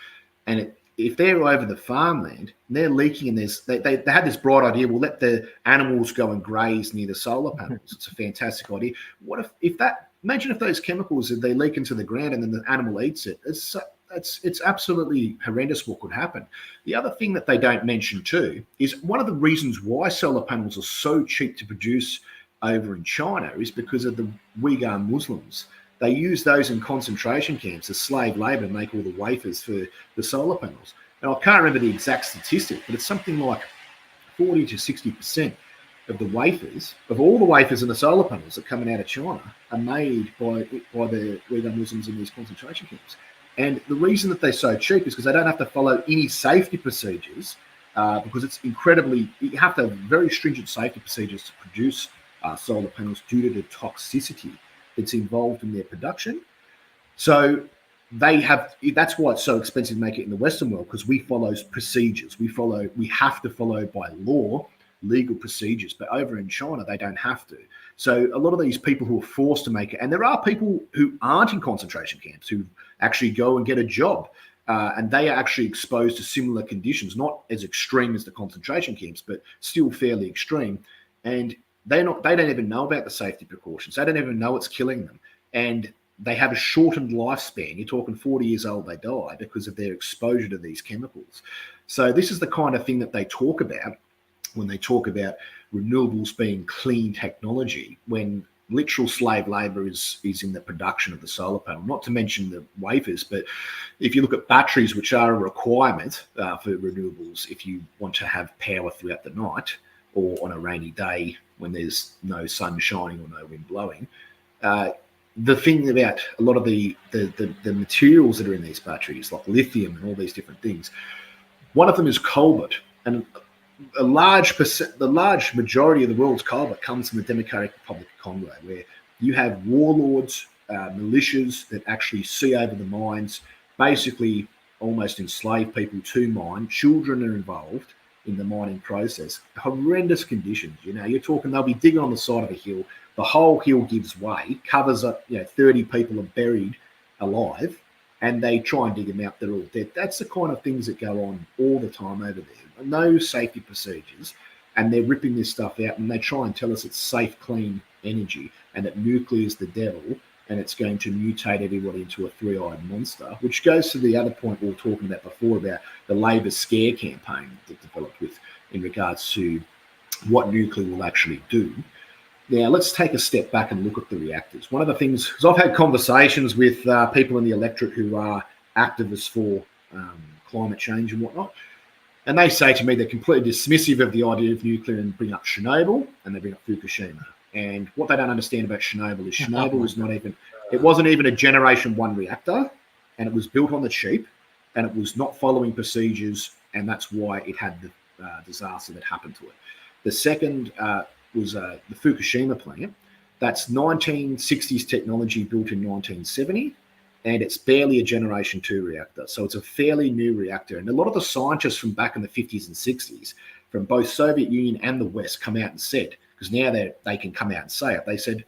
and if they're over the farmland, they're leaking, and they had this bright idea, we'll let the animals go and graze near the solar panels. It's a fantastic idea. What imagine if those chemicals, they leak into the ground and then the animal eats it. It's absolutely horrendous what could happen. The other thing that they don't mention too is one of the reasons why solar panels are so cheap to produce over in China is because of the Uyghur Muslims. They use those in concentration camps as slave labor to make all the wafers for the solar panels. And I can't remember the exact statistic, but it's something like 40 to 60% of the wafers, of all the wafers in the solar panels that are coming out of China, are made by the Uyghur Muslims in these concentration camps. And the reason that they're so cheap is because they don't have to follow any safety procedures because it's incredibly, you have to have very stringent safety procedures to produce solar panels due to the toxicity that's involved in their production. So that's why it's so expensive to make it in the Western world, because we follow procedures. We have to follow by law legal procedures, but over in China, they don't have to. So a lot of these people who are forced to make it, and there are people who aren't in concentration camps who actually go and get a job, and they are actually exposed to similar conditions, not as extreme as the concentration camps, but still fairly extreme. And they don't even know about the safety precautions. They don't even know it's killing them. And they have a shortened lifespan. You're talking 40 years old, they die because of their exposure to these chemicals. So this is the kind of thing that they talk about when they talk about renewables being clean technology, when literal slave labor is in the production of the solar panel, not to mention the wafers. But if you look at batteries, which are a requirement for renewables, if you want to have power throughout the night or on a rainy day when there's no sun shining or no wind blowing, the thing about a lot of the materials that are in these batteries, like lithium and all these different things, one of them is cobalt, and the large majority of the world's cobalt comes from the Democratic Republic of Congo, where you have warlords, militias that actually see over the mines, basically almost enslave people to mine. Children are involved in the mining process. Horrendous conditions. You're talking they'll be digging on the side of a hill. The whole hill gives way, covers up, 30 people are buried alive, and they try and dig them out. They're all dead. That's the kind of things that go on all the time over there. No safety procedures, and they're ripping this stuff out, and they try and tell us it's safe, clean energy, and that nuclear is the devil, and it's going to mutate everybody into a three-eyed monster, which goes to the other point we were talking about before about the Labor scare campaign that developed in regards to what nuclear will actually do. Now, let's take a step back and look at the reactors. One of the things, because I've had conversations with people in the electorate who are activists for climate change and whatnot, and they say to me they're completely dismissive of the idea of nuclear and bring up Chernobyl and they bring up Fukushima. And what they don't understand about Chernobyl is it wasn't even a generation 1 reactor, and it was built on the cheap, and it was not following procedures, and that's why it had the disaster that happened to it. The second was the Fukushima plant. That's 1960s technology built in 1970. And it's barely a generation 2 reactor. So it's a fairly new reactor. And a lot of the scientists from back in the 50s and 60s from both Soviet Union and the West come out and said, because now they can come out and say it, they said,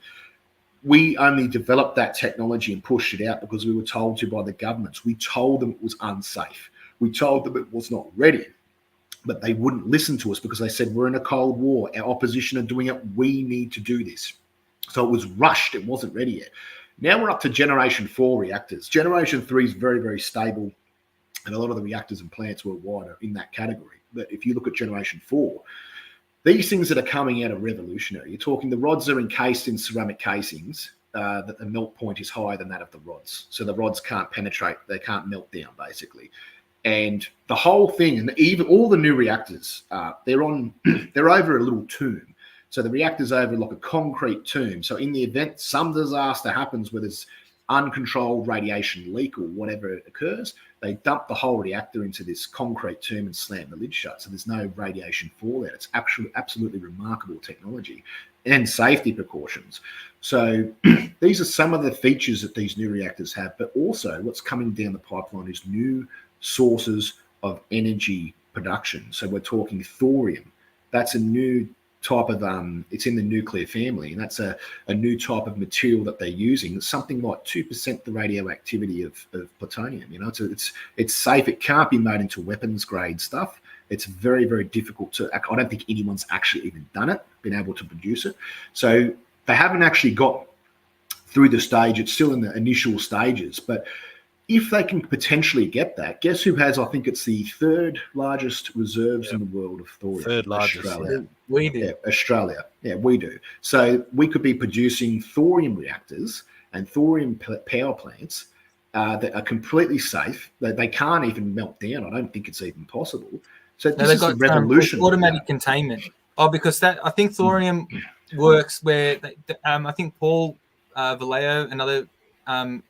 we only developed that technology and pushed it out because we were told to by the governments. We told them it was unsafe. We told them it was not ready. But they wouldn't listen to us because they said, we're in a Cold War. Our opposition are doing it. We need to do this. So it was rushed. It wasn't ready yet. Now we're up to generation 4 reactors. Generation 3 is very, very stable, and a lot of the reactors and plants worldwide are in that category. But if you look at generation 4, these things that are coming out are revolutionary. You're talking the rods are encased in ceramic casings that the melt point is higher than that of the rods. So the rods can't penetrate. They can't melt down, basically. And the whole thing, and even all the new reactors, they're over a little tomb. So the reactor's over like a concrete tomb. So in the event some disaster happens where there's uncontrolled radiation leak or whatever occurs, they dump the whole reactor into this concrete tomb and slam the lid shut. So there's no radiation fallout. It's actually absolutely remarkable technology and safety precautions. So these are some of the features that these new reactors have, but also what's coming down the pipeline is new sources of energy production. So we're talking thorium. That's a new type of it's in the nuclear family, and that's a new type of material that they're using. It's something like 2% the radioactivity of plutonium. So it's safe. It can't be made into weapons grade stuff. It's very, very difficult to. I don't think anyone's actually even done it, been able to produce it. So they haven't actually got through the stage. It's still in the initial stages, but if they can potentially get that, guess who has, I think it's the 3rd largest reserves in the world of thorium? 3rd largest. Australia. We do. Yeah, Australia. Yeah, we do. So we could be producing thorium reactors and thorium power plants that are completely safe. They can't even melt down. I don't think it's even possible. So this is a revolution. Automatic containment. Oh, because I think thorium works where, I think Paul Vallejo, another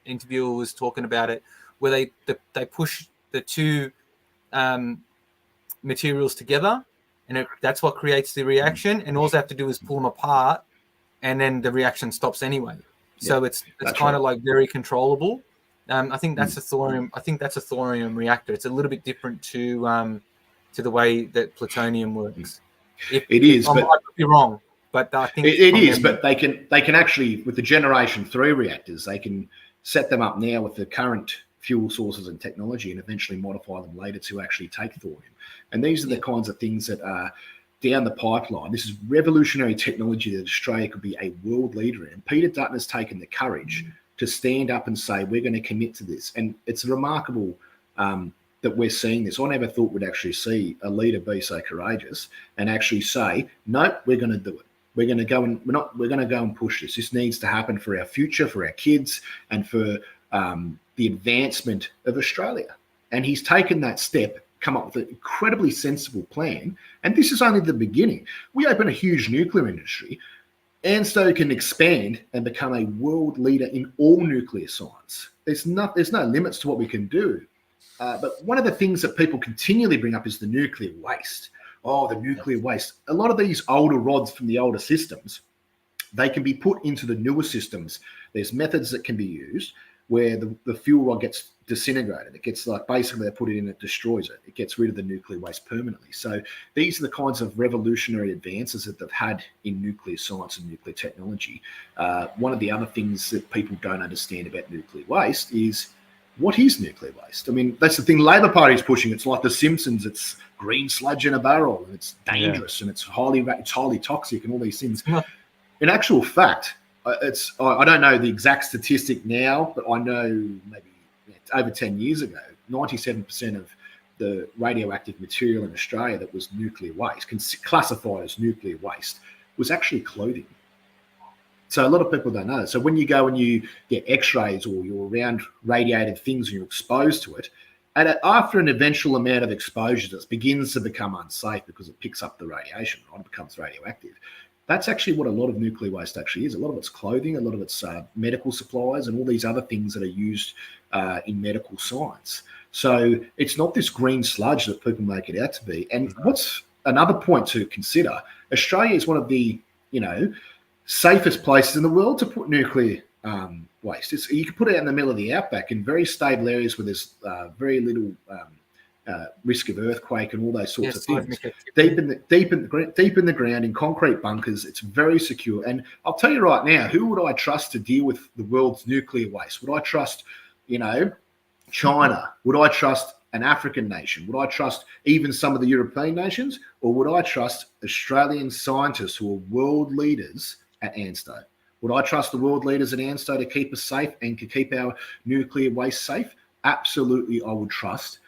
interviewer, was talking about it, where they push the two materials together, and that's what creates the reaction. And all they have to do is pull them apart, and then the reaction stops anyway. So it's kind of like very controllable. I think that's a thorium. I think that's a thorium reactor. It's a little bit different to the way that plutonium works. It is, but I could be wrong. But I think it is. But they can actually, with the Generation 3 reactors, they can set them up now with the current fuel sources and technology, and eventually modify them later to actually take thorium. And these are the kinds of things that are down the pipeline. This is revolutionary technology that Australia could be a world leader in. And Peter Dutton has taken the courage to stand up and say, we're going to commit to this. And it's remarkable that we're seeing this. I never thought we'd actually see a leader be so courageous and actually say, no, we're going to do it. We're going to go and we're going to go and push this. This needs to happen for our future, for our kids, and for the advancement of Australia. And he's taken that step, come up with an incredibly sensible plan. And this is only the beginning. We open a huge nuclear industry. ANSTO can expand and become a world leader in all nuclear science. There's no limits to what we can do. But one of the things that people continually bring up is the nuclear waste. Oh, the nuclear waste. A lot of these older rods from the older systems, they can be put into the newer systems. There's methods that can be used where the fuel rod gets disintegrated. It gets like, basically they put it in, it destroys it. It gets rid of the nuclear waste permanently. So these are the kinds of revolutionary advances that they've had in nuclear science and nuclear technology. One of the other things that people don't understand about nuclear waste is, what is nuclear waste? I mean, that's the thing Labor Party is pushing. It's like The Simpsons. It's green sludge in a barrel, and it's dangerous, and it's highly toxic, and all these things. In actual fact, I don't know the exact statistic now, but I know maybe over 10 years ago, 97% of the radioactive material in Australia that was nuclear waste, classified as nuclear waste, was actually clothing. So a lot of people don't know. So when you go and you get x-rays or you're around radiated things and you're exposed to it, and after an eventual amount of exposure, it begins to become unsafe because it picks up the radiation, right? It becomes radioactive. That's actually what a lot of nuclear waste actually is. A lot of it's clothing, a lot of it's medical supplies, and all these other things that are used in medical science. So it's not this green sludge that people make it out to be. And what's another point to consider, Australia is one of the, safest places in the world to put nuclear waste. You can put it out in the middle of the outback in very stable areas where there's very little risk of earthquake and all those sorts of things. Deep in the ground in concrete bunkers, it's very secure. And I'll tell you right now, who would I trust to deal with the world's nuclear waste? Would I trust, China? Would I trust an African nation? Would I trust even some of the European nations? Or would I trust Australian scientists who are world leaders at ANSTO? Would I trust the world leaders at ANSTO to keep us safe and to keep our nuclear waste safe? Absolutely, I would trust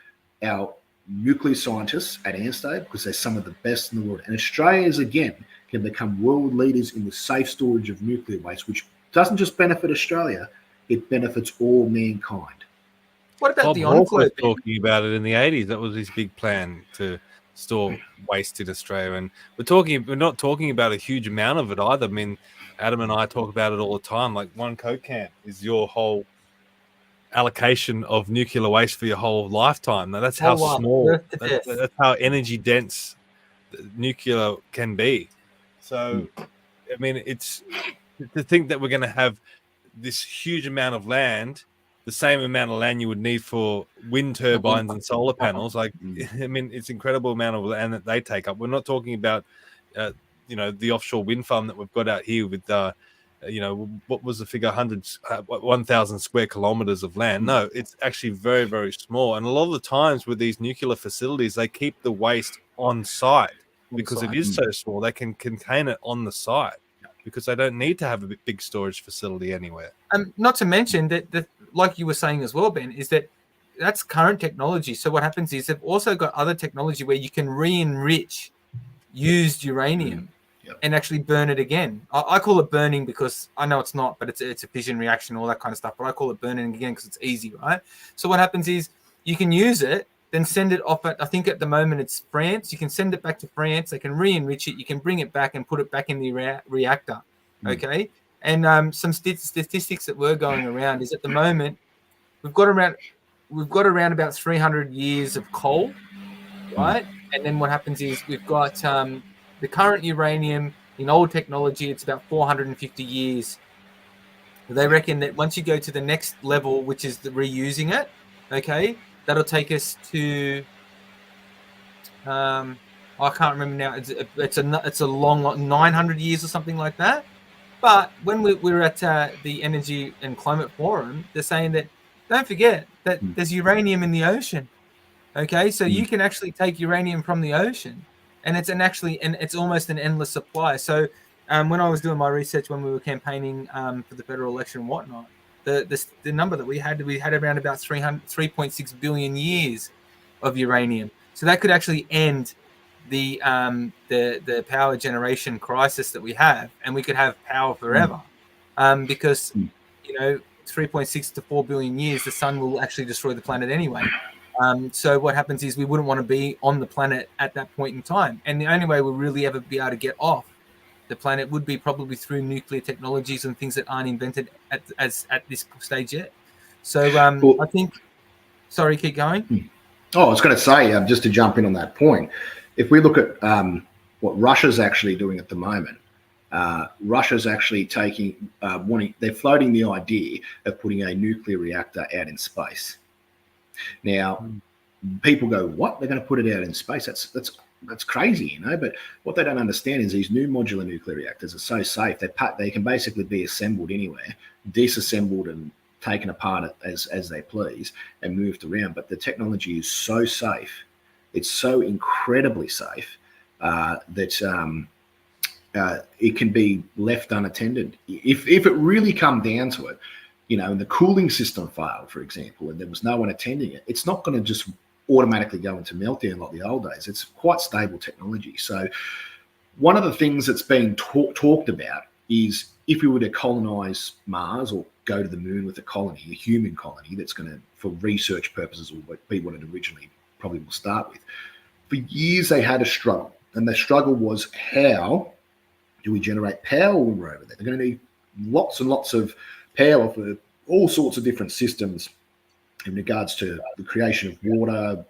our nuclear scientists at ANSTO because they're some of the best in the world. And Australia, again, can become world leaders in the safe storage of nuclear waste, which doesn't just benefit Australia, it benefits all mankind. What about Bob the Hawke was enclave? talking about it in the 80s. That was his big plan to store waste in Australia. And we're not talking about a huge amount of it either. I mean, Adam and I talk about it all the time. Like one Coke can is your whole allocation of nuclear waste for your whole lifetime. Now that's how small, that's how energy dense nuclear can be. So, I mean, it's to think that we're going to have this huge amount of land, the same amount of land you would need for wind turbines and solar panels. Like, I mean, it's incredible amount of land that they take up. We're not talking about, the offshore wind farm that we've got out here with, what was the figure? 1,000 square kilometers of land. No, it's actually very, very small. And a lot of the times with these nuclear facilities, they keep the waste on site because it is so small. They can contain it on the site because they don't need to have a big storage facility anywhere. Not to mention that, like you were saying as well, Ben, is that's current technology. So what happens is they've also got other technology where you can re-enrich used uranium and actually burn it again. I call it burning because I know it's not, but it's a fission reaction, all that kind of stuff. But I call it burning again because it's easy, right? So what happens is you can use it, then send it off I think at the moment it's France. You can send it back to France. They can re-enrich it. You can bring it back and put it back in the reactor, okay? And some statistics that were going around is at the moment we've got around about 300 years of coal, right? And then what happens is we've got the current uranium in old technology, it's about 450 years. They reckon that once you go to the next level, which is the reusing it, okay, that'll take us to, I can't remember now. It's a long 900 years or something like that. But when we're at the Energy and Climate Forum, they're saying that don't forget that there's uranium in the ocean. Okay, so you can actually take uranium from the ocean, and it's almost an endless supply. So when I was doing my research when we were campaigning for the federal election and whatnot, the number that we had around about 3.6 billion years of uranium. So that could actually end the power generation crisis that we have, and we could have power forever, because 3.6 to 4 billion years, the sun will actually destroy the planet anyway. So what happens is we wouldn't want to be on the planet at that point in time, and the only way we'll really ever be able to get off the planet would be probably through nuclear technologies and things that aren't invented at this stage yet. So I think. Sorry, keep going. Oh, I was going to say, just to jump in on that point, if we look at what Russia's actually doing at the moment, Russia's actually they're floating the idea of putting a nuclear reactor out in space. Now, people go, what? They're going to put it out in space? That's crazy, But what they don't understand is these new modular nuclear reactors are so safe. They can basically be assembled anywhere, disassembled and taken apart as they please and moved around. But the technology is so safe. It's so incredibly safe that it can be left unattended. If it really come down to it, and the cooling system failed, for example, and there was no one attending it, it's not going to just automatically go into meltdown like the old days. It's quite stable technology. So one of the things that's being talked about is if we were to colonize Mars or go to the moon with a human colony that's going to, for research purposes, will be what it originally probably will start with. For years, they had a struggle, and the struggle was, how do we generate power when we're over there? They're going to need lots and lots of power for all sorts of different systems in regards to the creation of water,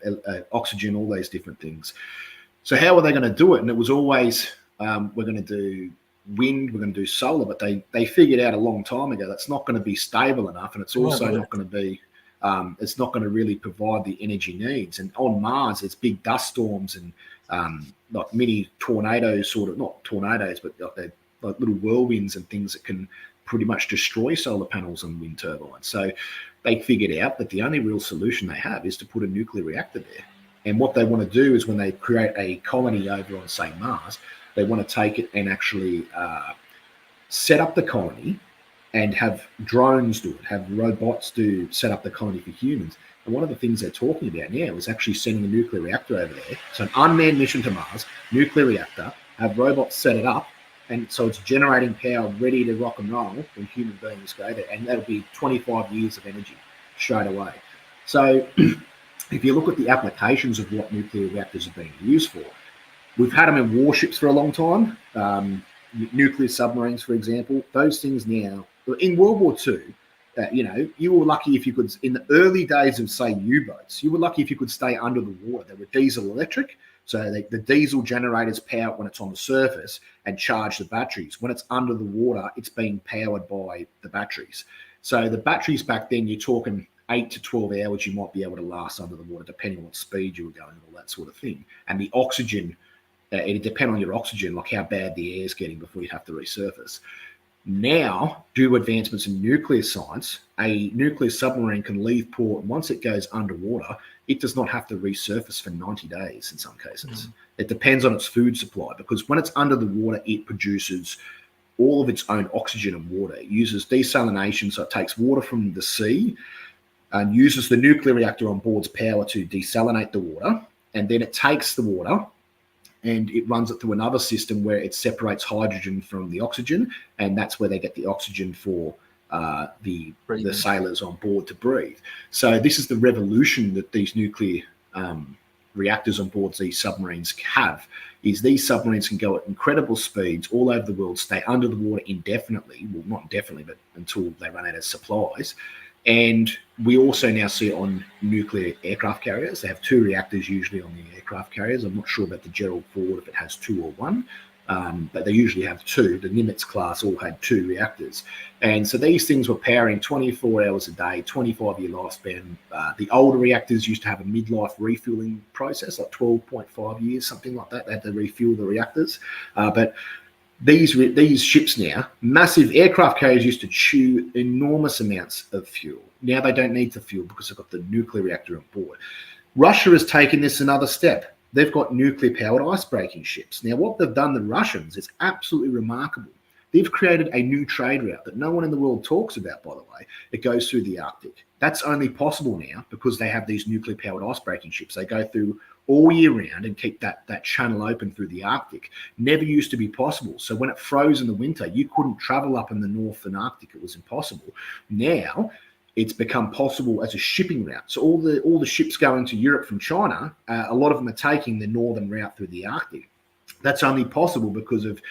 oxygen, all these different things. So how are they going to do it? And it was always, we're going to do wind, we're going to do solar, but they figured out a long time ago that's not going to be stable enough, and it's also not going to be, it's not going to really provide the energy needs. And on Mars, it's big dust storms and like mini tornadoes, sort of, not tornadoes, but like little whirlwinds and things that can pretty much destroy solar panels and wind turbines. So they figured out that the only real solution they have is to put a nuclear reactor there. And what they want to do is when they create a colony over on, say, Mars, they want to take it and actually set up the colony and have drones do it, have robots set up the colony for humans. And one of the things they're talking about now is actually sending a nuclear reactor over there. So an unmanned mission to Mars, nuclear reactor, have robots set it up, and so it's generating power ready to rock and roll when human beings go there. And that'll be 25 years of energy straight away. So if you look at the applications of what nuclear reactors are being used for, we've had them in warships for a long time. Nuclear submarines, for example, those things now. In World War II, you were lucky if you could, in the early days of, say, U-boats, you were lucky if you could stay under the water. They were diesel electric. So the diesel generators power when it's on the surface and charge the batteries. When it's under the water, it's being powered by the batteries. So the batteries back then, you're talking 8 to 12 hours you might be able to last under the water, depending on what speed you were going and all that sort of thing. And the oxygen, it depends on your oxygen, like how bad the air is getting before you have to resurface. Now, due to advancements in nuclear science, a nuclear submarine can leave port. Once it goes underwater, it does not have to resurface for 90 days in some cases. It depends on its food supply, because when it's under the water, it produces all of its own oxygen and water. It uses desalination, so it takes water from the sea and uses the nuclear reactor on board's power to desalinate the water, and then it takes the water and it runs it through another system where it separates hydrogen from the oxygen, and that's where they get the oxygen for the sailors on board to breathe. So this is the revolution that these nuclear reactors on board these submarines have, is these submarines can go at incredible speeds all over the world, stay under the water indefinitely, well, not indefinitely, but until they run out of supplies, And we also now see it on nuclear aircraft carriers. They have 2 reactors usually on the aircraft carriers. I'm not sure about the Gerald Ford if it has 2 or 1, but they usually have 2. The Nimitz class all had 2 reactors. And so these things were powering 24 hours a day, 25-year lifespan. The older reactors used to have a midlife refueling process, like 12.5 years, something like that. They had to refuel the reactors. But these ships now, massive aircraft carriers used to chew enormous amounts of fuel. Now they don't need the fuel because they've got the nuclear reactor on board. Russia has taken this another step. They've got nuclear-powered icebreaking ships. Now, what they've done, the Russians, is absolutely remarkable. They've created a new trade route that no one in the world talks about, by the way. It goes through the Arctic. That's only possible now because they have these nuclear-powered icebreaking ships. They go through all year round and keep that channel open through the Arctic. Never used to be possible. So when it froze in the winter, you couldn't travel up in the Northern Arctic. It was impossible. Now it's become possible as a shipping route. So all the ships going to Europe from China, a lot of them are taking the northern route through the Arctic. That's only possible because of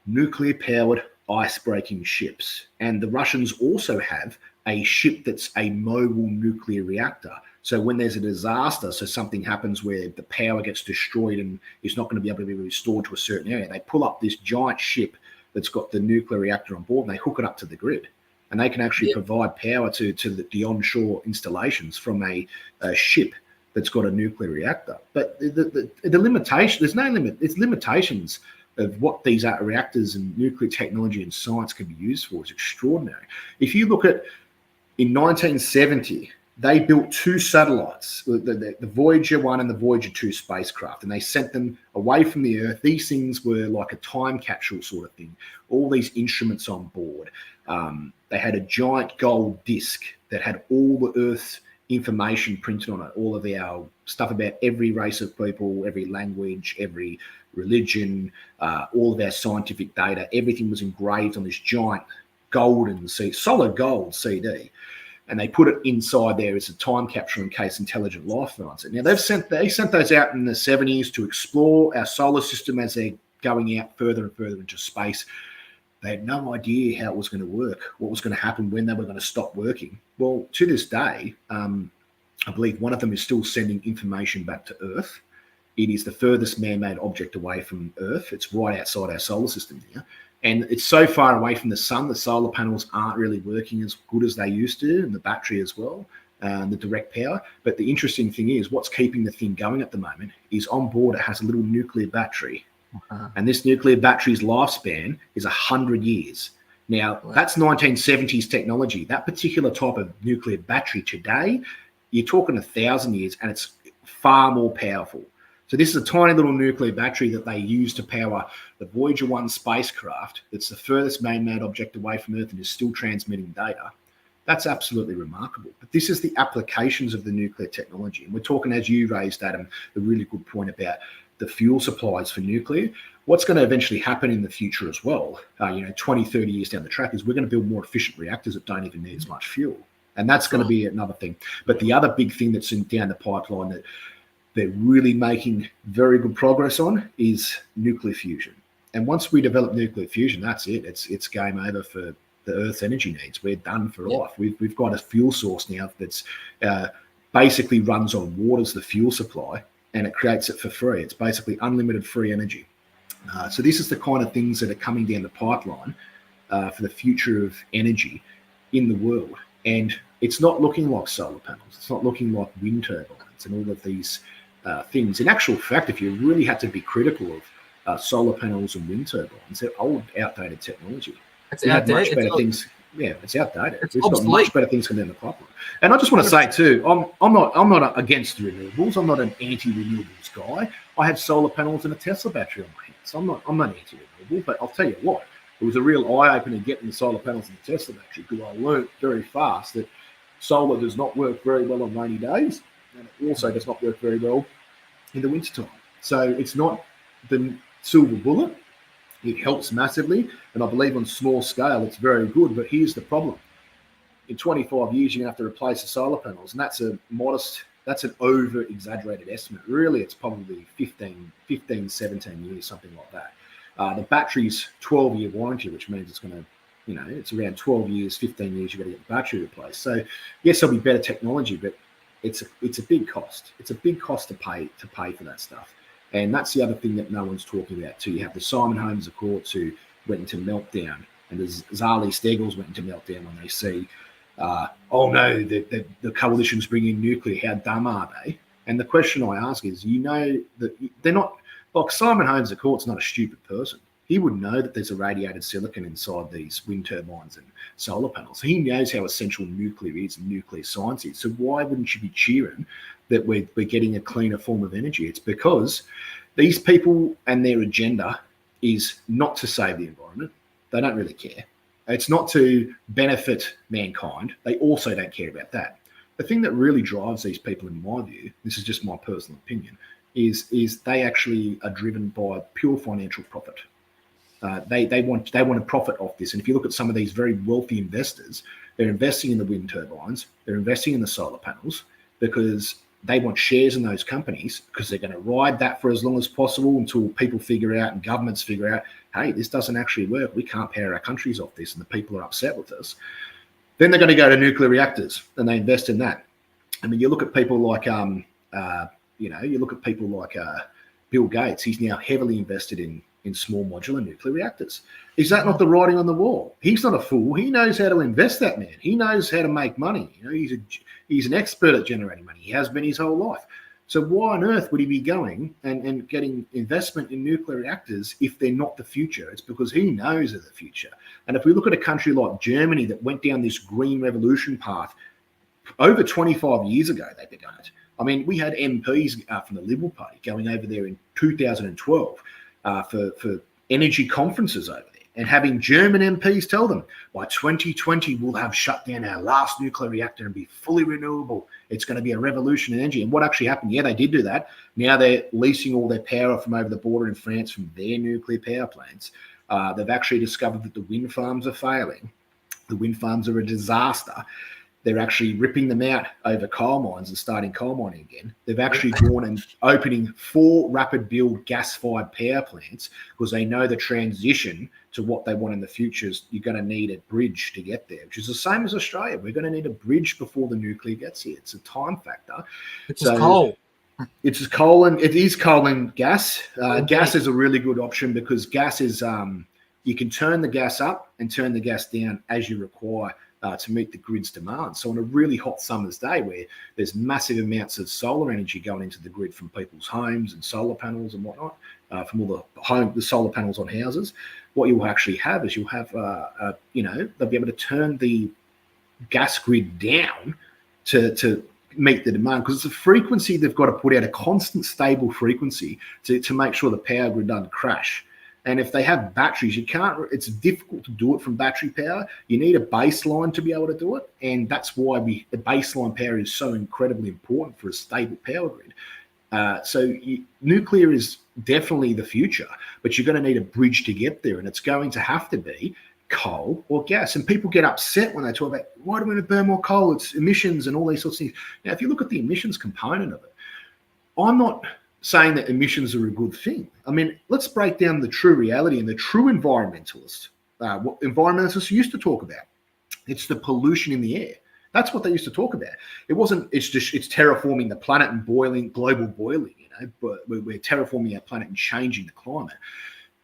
nuclear-powered ice-breaking ships. And the Russians also have a ship that's a mobile nuclear reactor. So when there's a disaster, so something happens where the power gets destroyed and it's not going to be able to be restored to a certain area, they pull up this giant ship that's got the nuclear reactor on board and they hook it up to the grid. And they can actually provide power to the onshore installations from a ship that's got a nuclear reactor. But the limitation, there's no limit. It's limitations of what these reactors and nuclear technology and science can be used for is extraordinary. If you look at, in 1970, they built 2 satellites, the Voyager 1 and the Voyager 2 spacecraft, and they sent them away from the Earth. These things were like a time capsule sort of thing, all these instruments on board. They had a giant gold disc that had all the Earth's information printed on it, all of our stuff about every race of people, every language, every religion, all of our scientific data. Everything was engraved on this giant golden solid gold CD. And they put it inside there as a time capsule in case intelligent life finds it. Now, they sent those out in the 70s to explore our solar system as they're going out further and further into space. They had no idea how it was going to work, what was going to happen, when they were going to stop working. Well, to this day, I believe one of them is still sending information back to Earth. It is the furthest man-made object away from Earth. It's right outside our solar system here. And it's so far away from the sun, the solar panels aren't really working as good as they used to, and the battery as well, the direct power. But the interesting thing is what's keeping the thing going at the moment is on board it has a little nuclear battery. And this nuclear battery's lifespan is 100 years. Now, that's 1970s technology. That particular type of nuclear battery today, you're talking 1,000 years, and it's far more powerful. So this is a tiny little nuclear battery that they use to power the Voyager 1 spacecraft. It's the furthest man-made object away from Earth and is still transmitting data. That's absolutely remarkable. But this is the applications of the nuclear technology. And we're talking, as you raised, Adam, a really good point about the fuel supplies for nuclear. What's going to eventually happen in the future as well, 20, 30 years down the track, is we're going to build more efficient reactors that don't even need as much fuel. And that's going to be another thing. But the other big thing that's down the pipeline that they're really making very good progress on is nuclear fusion. And once we develop nuclear fusion, that's it. It's game over for the Earth's energy needs. We're done for life. We've got a fuel source now that's basically runs on water as the fuel supply, and it creates it for free. It's basically unlimited free energy. So this is the kind of things that are coming down the pipeline for the future of energy in the world. And it's not looking like solar panels. It's not looking like wind turbines and all of these things. In actual fact, if you really had to be critical of solar panels and wind turbines, they're old, outdated technology. It's outdated. Much better things. Yeah, it's outdated. We've got much better things coming down the pipeline. And I just want to say too, I'm not against renewables. I'm not an anti-renewables guy. I have solar panels and a Tesla battery on my hands. So I'm not anti-renewable. But I'll tell you what, it was a real eye-opener getting the solar panels and the Tesla battery, because I learned very fast that solar does not work very well on rainy days, and it also does not work very well in the wintertime. So it's not the silver bullet. It helps massively, and I believe on small scale it's very good. But here's the problem: in 25 years you're going to have to replace the solar panels, and that's an over-exaggerated estimate. Really, it's probably 15, 17 years, something like that. The battery's 12-year warranty, which means it's going to it's around 12 years, 15 years, you've got to get the battery replaced. So yes, there'll be better technology, but it's a big cost. It's a big cost to pay for that stuff. And that's the other thing that no one's talking about too. You have the Simon Holmes Accords who went into meltdown, and the Zali Stegels went into meltdown when they see, oh no, the coalition's bringing nuclear. How dumb are they? And the question I ask is, that they're not, like Simon Holmes Accords not a stupid person. He would know that there's irradiated silicon inside these wind turbines and solar panels. He knows how essential nuclear is and nuclear science is. So why wouldn't you be cheering that we're getting a cleaner form of energy? It's because these people and their agenda is not to save the environment. They don't really care. It's not to benefit mankind. They also don't care about that. The thing that really drives these people, in my view, this is just my personal opinion, is they actually are driven by pure financial profit. They want to profit off this. And if you look at some of these very wealthy investors, they're investing in the wind turbines, they're investing in the solar panels because they want shares in those companies, because they're going to ride that for as long as possible until people figure out and governments figure out, hey, this doesn't actually work. We can't power our countries off this, and the people are upset with us. Then they're going to go to nuclear reactors and they invest in that. I mean, you look at people like, Bill Gates. He's now heavily invested in small modular nuclear reactors. Is that not the writing on the wall? He's not a fool. He knows how to invest, that man. He knows how to make money. He's an expert at generating money. He has been his whole life. So why on earth would he be going and getting investment in nuclear reactors if they're not the future? It's because he knows they're the future. And if we look at a country like Germany that went down this green revolution path over 25 years ago, they began it. I mean, we had MPs from the Liberal Party going over there in 2012 for energy conferences over there, and having German MPs tell them by 2020 we'll have shut down our last nuclear reactor and be fully renewable. It's going to be a revolution in energy. And what actually happened? Yeah, they did do that. Now they're leasing all their power from over the border in France from their nuclear power plants. They've actually discovered that the wind farms are failing. The wind farms are a disaster. They're actually ripping them out over coal mines and starting coal mining again. They've actually gone and opening 4 rapid build gas-fired power plants because they know the transition to what they want in the future is you're going to need a bridge to get there, which is the same as Australia. We're going to need a bridge before the nuclear gets here. It's a time factor. It's coal. It's just coal, and it is coal and gas. Gas is a really good option because gas is you can turn the gas up and turn the gas down as you require to meet the grid's demand. So on a really hot summer's day where there's massive amounts of solar energy going into the grid from people's homes and solar panels and whatnot, from all the solar panels on houses, what you'll actually have is you'll have, they'll be able to turn the gas grid down to meet the demand, because it's a frequency they've got to put out, a constant stable frequency to make sure the power grid doesn't crash. And if they have batteries, it's difficult to do it from battery power. You need a baseline to be able to do it. And that's why the baseline power is so incredibly important for a stable power grid. Nuclear is definitely the future, but you're going to need a bridge to get there. And it's going to have to be coal or gas. And people get upset when they talk about, why do we want to burn more coal? It's emissions and all these sorts of things. Now, if you look at the emissions component of it, I'm not saying that emissions are a good thing. I mean, let's break down the true reality and the true environmentalists, what environmentalists used to talk about. It's the pollution in the air. That's what they used to talk about. It's terraforming the planet and global boiling, but we're terraforming our planet and changing the climate.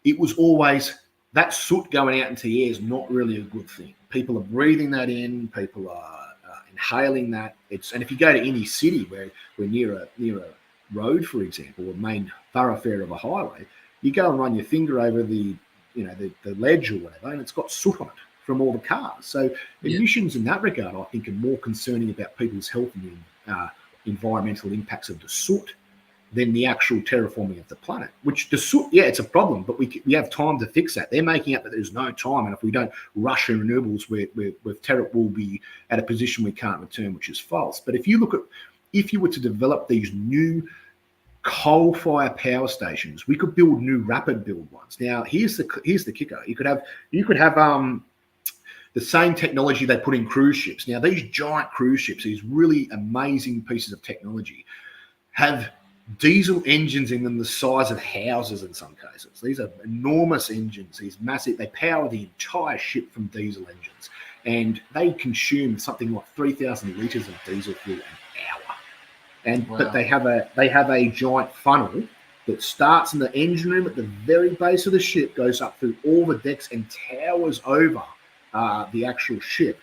It was always that soot going out into the air is not really a good thing. People are breathing that in, people are inhaling that. And if you go to any city where we're near a road, for example, a main thoroughfare of a highway, you go and run your finger over the ledge or whatever, and it's got soot on it from all the cars. So emissions in that regard, I think, are more concerning about people's health and the environmental impacts of the soot than the actual terraforming of the planet. Which the soot, it's a problem, but we have time to fix that. They're making up that there's no time, and if we don't rush in renewables, we'll be at a position we can't return, which is false. But if you were to develop these new coal-fired power stations, we could build new rapid build ones. Now, here's the kicker: you could have the same technology they put in cruise ships. Now, these giant cruise ships, these really amazing pieces of technology, have diesel engines in them the size of houses in some cases. These are enormous engines, these massive, they power the entire ship from diesel engines. And they consume something like 3,000 litres of diesel fuel an hour. And Wow. But they have a giant funnel that starts in the engine room at the very base of the ship, goes up through all the decks and towers over the actual ship.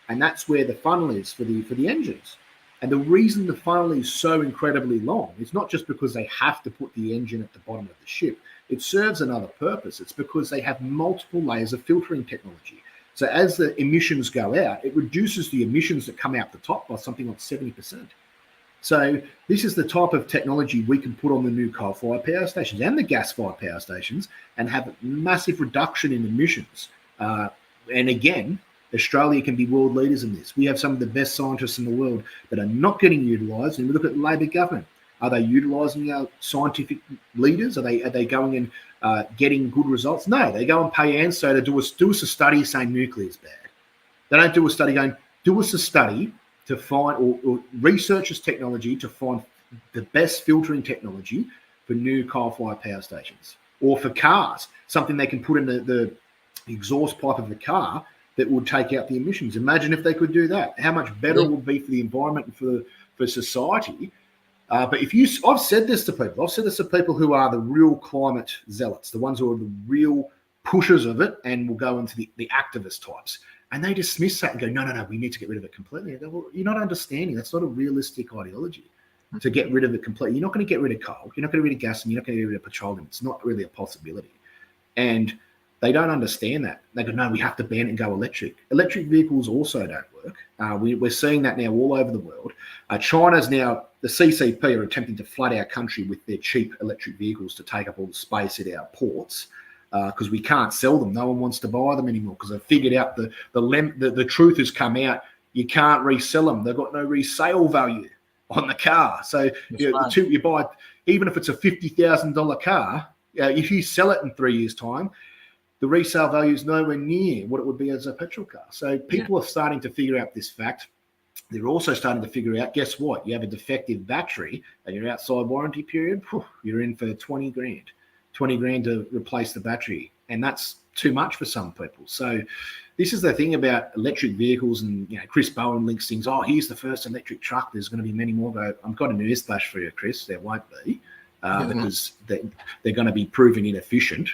And that's where the funnel is for the engines. And the reason the funnel is so incredibly long is not just because they have to put the engine at the bottom of the ship. It serves another purpose. It's because they have multiple layers of filtering technology. So as the emissions go out, it reduces the emissions that come out the top by something like 70%. So this is the type of technology we can put on the new coal-fired power stations and the gas-fired power stations and have a massive reduction in emissions. And again, Australia can be world leaders in this. We have some of the best scientists in the world that are not getting utilised. And we look at the Labor government. Are they utilising our scientific leaders? Are they going and getting good results? No, they go and pay ANSTO to do us a study saying nuclear is bad. They don't do a study going, do us a study to find or research this technology to find the best filtering technology for new coal-fired power stations or for cars, something they can put in the exhaust pipe of the car that would take out the emissions. Imagine if they could do that. How much better it would be for the environment and for society. But I've said this to people. I've said this to people who are the real climate zealots, the ones who are the real pushers of it and will go into the activist types. And they dismiss that and go, no, we need to get rid of it completely. I go, well, you're not understanding. That's not a realistic ideology to get rid of it completely. You're not going to get rid of coal. You're not going to get rid of gas and you're not going to get rid of petroleum. It's not really a possibility. And they don't understand that. They go, no, we have to ban it and go electric. Electric vehicles also don't work. We're seeing that now all over the world. China's now, the CCP are attempting to flood our country with their cheap electric vehicles to take up all the space at our ports because we can't sell them. No one wants to buy them anymore because they've figured out the truth has come out. You can't resell them. They've got no resale value on the car. So you buy, even if it's a $50,000 car, if you sell it in 3 years' time, the resale value is nowhere near what it would be as a petrol car. So people are starting to figure out this fact. They're also starting to figure out, guess what? You have a defective battery and you're outside warranty period, you're in for 20 grand. 20 grand to replace the battery. And that's too much for some people. So this is the thing about electric vehicles, and Chris Bowen links things. Oh, here's the first electric truck. There's going to be many more. I've got a newsflash for you, Chris. There won't be because they're going to be proven inefficient.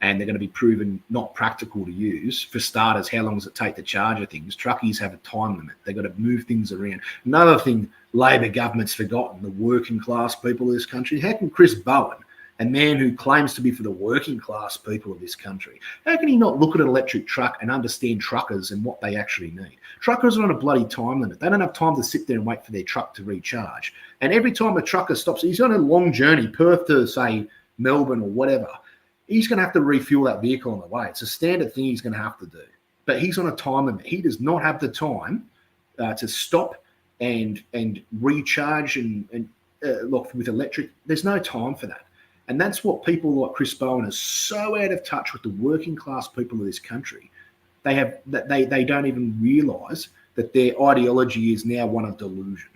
And they're going to be proven not practical to use. For starters, how long does it take to charge things? Truckies have a time limit. They've got to move things around. Another thing Labor government's forgotten, the working class people of this country. How can Chris Bowen, a man who claims to be for the working class people of this country, how can he not look at an electric truck and understand truckers and what they actually need? Truckers are on a bloody time limit. They don't have time to sit there and wait for their truck to recharge. And every time a trucker stops, he's on a long journey, Perth to, say, Melbourne or whatever, he's going to have to refuel that vehicle on the way. It's a standard thing he's going to have to do. But he's on a time limit. He does not have the time to stop and recharge and look with electric. There's no time for that. And that's what people like Chris Bowen are so out of touch with the working class people of this country. They don't even realise that their ideology is now one of delusion.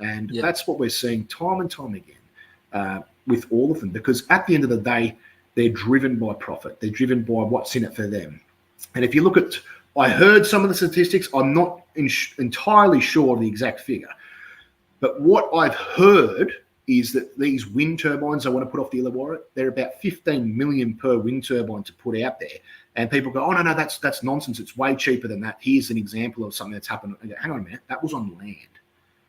And that's what we're seeing time and time again with all of them. Because at the end of the day, they're driven by profit. They're driven by what's in it for them. And if you look at, I heard some of the statistics. I'm not entirely sure of the exact figure. But what I've heard is that these wind turbines I want to put off the Illawarra, they're about 15 million per wind turbine to put out there. And people go, oh, no, that's nonsense. It's way cheaper than that. Here's an example of something that's happened. I go, hang on a minute, that was on land.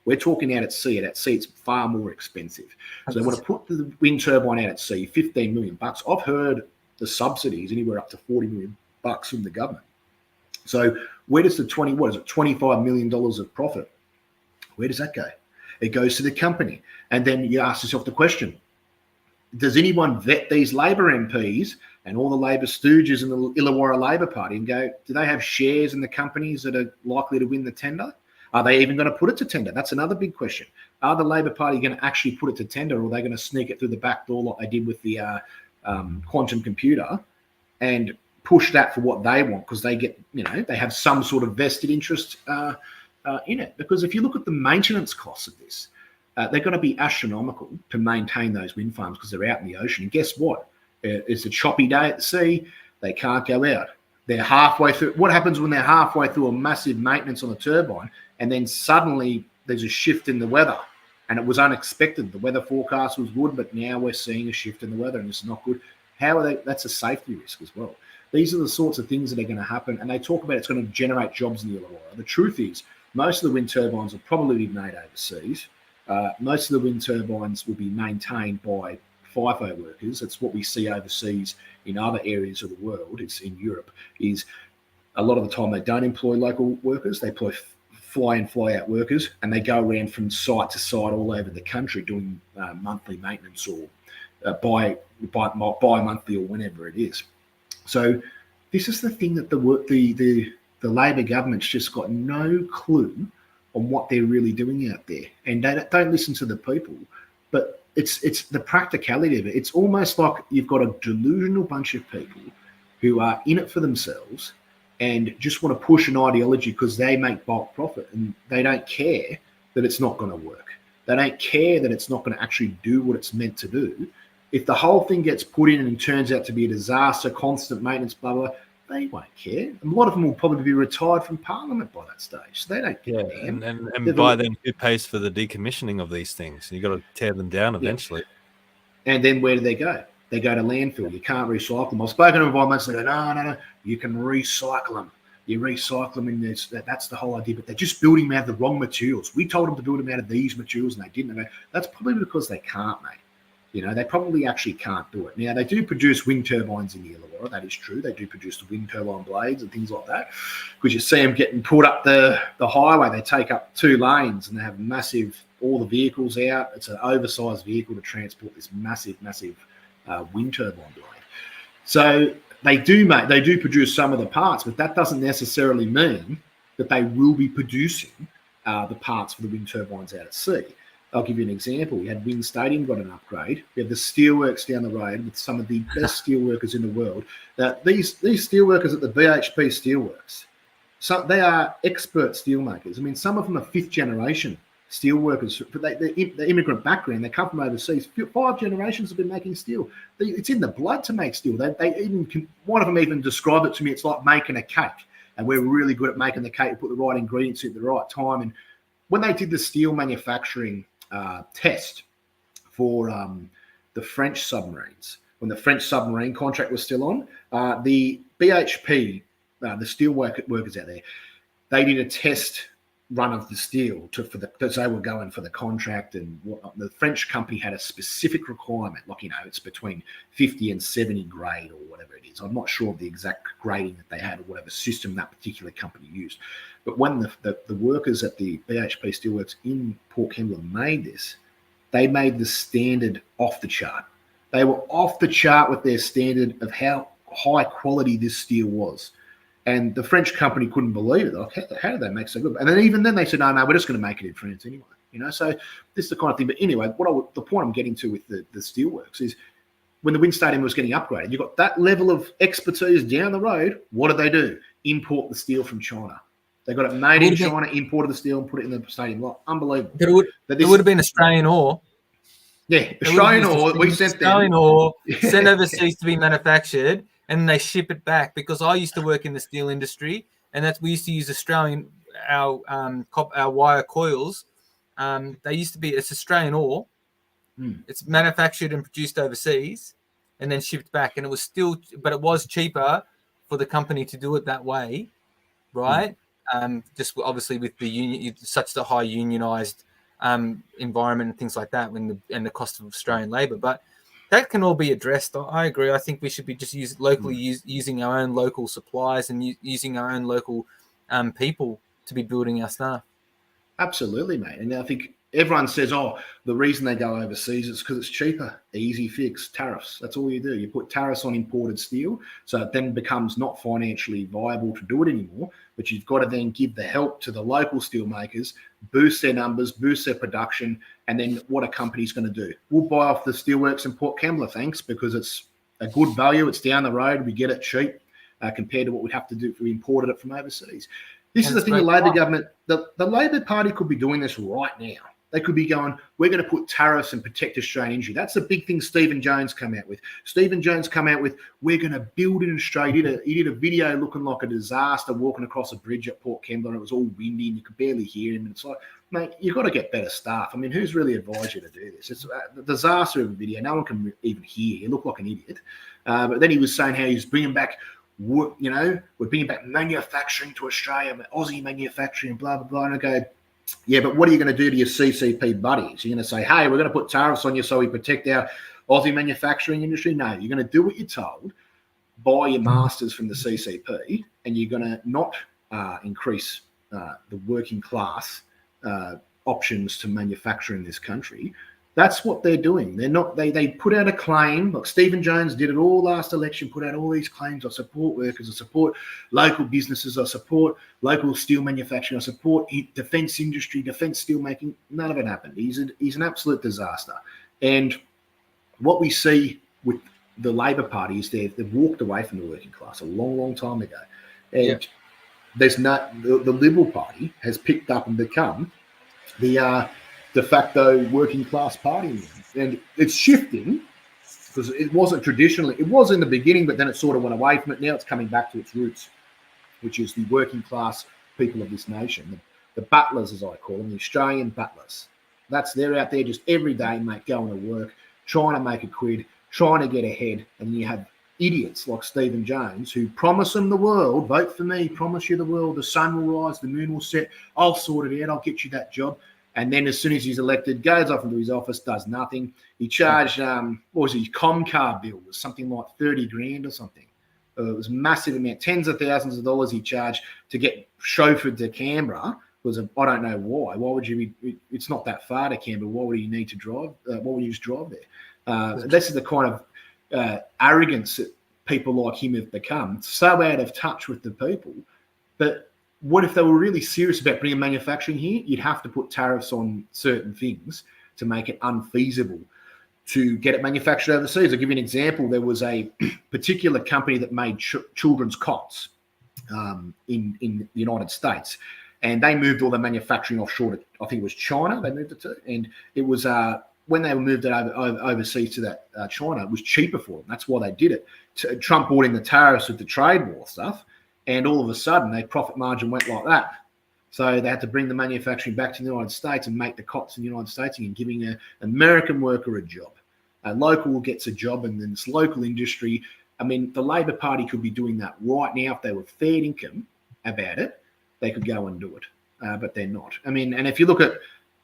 We're talking out at sea. At sea, it's far more expensive. So they want to put the wind turbine out at sea, $15 million. I've heard the subsidies anywhere up to $40 million from the government. So where does the $25 million of profit? Where does that go? It goes to the company. And then you ask yourself the question, does anyone vet these Labor MPs and all the Labor stooges in the Illawarra Labor Party and go, do they have shares in the companies that are likely to win the tender? Are they even going to put it to tender? That's another big question. Are the Labor Party going to actually put it to tender, or are they going to sneak it through the back door like they did with the quantum computer and push that for what they want because they get, they have some sort of vested interest in it? Because if you look at the maintenance costs of this, they're going to be astronomical to maintain those wind farms because they're out in the ocean. And guess what? It's a choppy day at the sea. They can't go out. They're halfway through. What happens when they're halfway through a massive maintenance on the turbine and then suddenly there's a shift in the weather? And it was unexpected. The weather forecast was good, but now we're seeing a shift in the weather and it's not good. How are they? That's a safety risk as well. These are the sorts of things that are going to happen. And they talk about it's going to generate jobs in the Illawarra. The truth is, most of the wind turbines will probably be made overseas. Most of the wind turbines will be maintained by FIFO workers. That's what we see overseas in other areas of the world. It's in Europe. Is a lot of the time they don't employ local workers. They employ fly in, fly out workers, and they go around from site to site all over the country doing monthly maintenance or bi-monthly or whenever it is. So this is the thing that the Labor government's just got no clue on what they're really doing out there, and they don't listen to the people. But it's the practicality of it. It's almost like you've got a delusional bunch of people who are in it for themselves and just want to push an ideology because they make bulk profit, and they don't care that it's not going to work. They don't care that it's not going to actually do what it's meant to do. If the whole thing gets put in and turns out to be a disaster, constant maintenance, blah, blah, they won't care. A lot of them will probably be retired from Parliament by that stage. So they don't care. And by then, who pays for the decommissioning of these things? You've got to tear them down eventually. And then where do they go? They go to landfill. You can't recycle them. I've spoken to environmentalists. They go, no. You can recycle them. You recycle them, and that's the whole idea. But they're just building them out of the wrong materials. We told them to build them out of these materials, and they didn't. That's probably because they can't, mate. You know, they probably actually can't do it. Now, they do produce wind turbines in the Illawarra. That is true. They do produce the wind turbine blades and things like that. Because you see them getting put up the highway. They take up 2 lanes and they have all the vehicles out. It's an oversized vehicle to transport this massive wind turbine blade. So they do produce some of the parts, but that doesn't necessarily mean that they will be producing the parts for the wind turbines out at sea. I'll give you an example. We had Wind Stadium got an upgrade. We have the steelworks down the road with some of the best steelworkers in the world. These steelworkers at the BHP Steelworks, so they are expert steelmakers. I mean, some of them are 5th generation steelworkers. The immigrant background, they come from overseas. 5 generations have been making steel. It's in the blood to make steel. One of them even described it to me. It's like making a cake, and we're really good at making the cake. We put the right ingredients in at the right time. And when they did the steel manufacturing test for the French submarines, when the French submarine contract was still on, the BHP, the steel workers out there, they did a test run of the steel because they were going for the contract and whatnot. The French company had a specific requirement, like, it's between 50 and 70 grade or whatever it is. I'm not sure of the exact grading that they had or whatever system that particular company used. But when the workers at the BHP Steelworks in Port Kembla made this, they made the standard off the chart. They were off the chart with their standard of how high quality this steel was. And the French company couldn't believe it. Like, how did they make so good? And then even then they said, no, we're just going to make it in France anyway. So this is the kind of thing. But anyway, the point I'm getting to with the steelworks is when the wind stadium was getting upgraded, you've got that level of expertise down the road. What did they do? Import the steel from China. They got it made in China, imported the steel, and put it in the stadium. Like, unbelievable. It would have been Australian ore. Yeah, Australian ore. We sent them. Australian ore sent overseas to be manufactured, and they ship it back. Because I used to work in the steel industry, and we used to use Australian our wire coils. It's Australian ore. It's manufactured and produced overseas, and then shipped back. And it was cheaper for the company to do it that way, right? Just obviously with such the high unionized environment and things like that, and the cost of Australian labour. But that can all be addressed. I agree. I think we should be just using our own local supplies and using our own local people to be building our stuff. Absolutely, mate. And I think everyone says, the reason they go overseas is because it's cheaper. Easy fix, tariffs. That's all you do. You put tariffs on imported steel, so it then becomes not financially viable to do it anymore. But you've got to then give the help to the local steel makers, boost their numbers, boost their production, and then what a company's going to do? We'll buy off the steelworks in Port Kembla, thanks, because it's a good value. It's down the road. We get it cheap compared to what we'd have to do if we imported it from overseas. This is the thing, the Labor government, the Labor Party could be doing this right now. They could be going, we're going to put tariffs and protect Australian industry. That's the big thing Stephen Jones come out with. Stephen Jones come out with, we're going to build in Australia. He did a video looking like a disaster walking across a bridge at Port Kembla, and it was all windy and you could barely hear him. And it's like, mate, you've got to get better staff. I mean, who's really advised you to do this? It's a disaster of a video. No one can even hear. You look like an idiot. But then he was saying how he's bringing back, we're bringing back manufacturing to Australia, Aussie manufacturing, and blah, blah, blah. And I go, yeah, but what are you going to do to your CCP buddies? You're going to say, hey, we're going to put tariffs on you so we protect our Aussie manufacturing industry? No, you're going to do what you're told, buy your masters from the CCP, and you're going to not increase the working class options to manufacture in this country. That's what they're doing. They're not. They put out a claim. Like Stephen Jones did it all last election. Put out all these claims. I support workers. I support local businesses. I support local steel manufacturing. I support defence industry, defence steel making. None of it happened. He's an absolute disaster. And what we see with the Labor Party is they've walked away from the working class a long, long time ago. And there's not the Liberal Party has picked up and become the de facto working class party, and it's shifting because it wasn't traditionally. It was in the beginning, but then it sort of went away from it. Now it's coming back to its roots, which is the working class people of this nation, the battlers, as I call them, the Australian battlers. They're out there just every day, mate, going to work, trying to make a quid, trying to get ahead, and you have idiots like Stephen Jones who promise them the world. Vote for me, promise you the world. The sun will rise, the moon will set. I'll sort it out. I'll get you that job. And then as soon as he's elected, goes off into his office, does nothing. He charged, what was his Comcar bill? It was something like 30 grand or something. It was a massive amount, tens of thousands of dollars he charged to get chauffeured to Canberra. I don't know why. Why would you be, it's not that far to Canberra. Why would you need to drive? Why would you just drive there? This is the kind of arrogance that people like him have become, so out of touch with the people. But what if they were really serious about bringing manufacturing here? You'd have to put tariffs on certain things to make it unfeasible to get it manufactured overseas. I'll give you an example. There was a particular company that made children's cots in the United States, and they moved all the manufacturing offshore to, I think it was China, they moved it to, and it was when they moved it overseas to that China, it was cheaper for them. That's why they did it. Trump brought in the tariffs with the trade war stuff, and all of a sudden, their profit margin went like that. So they had to bring the manufacturing back to the United States and make the cots in the United States again, giving an American worker a job. A local gets a job, and then this local industry. I mean, the Labor Party could be doing that right now if they were fair income about it. They could go and do it, but they're not. I mean, and if you look at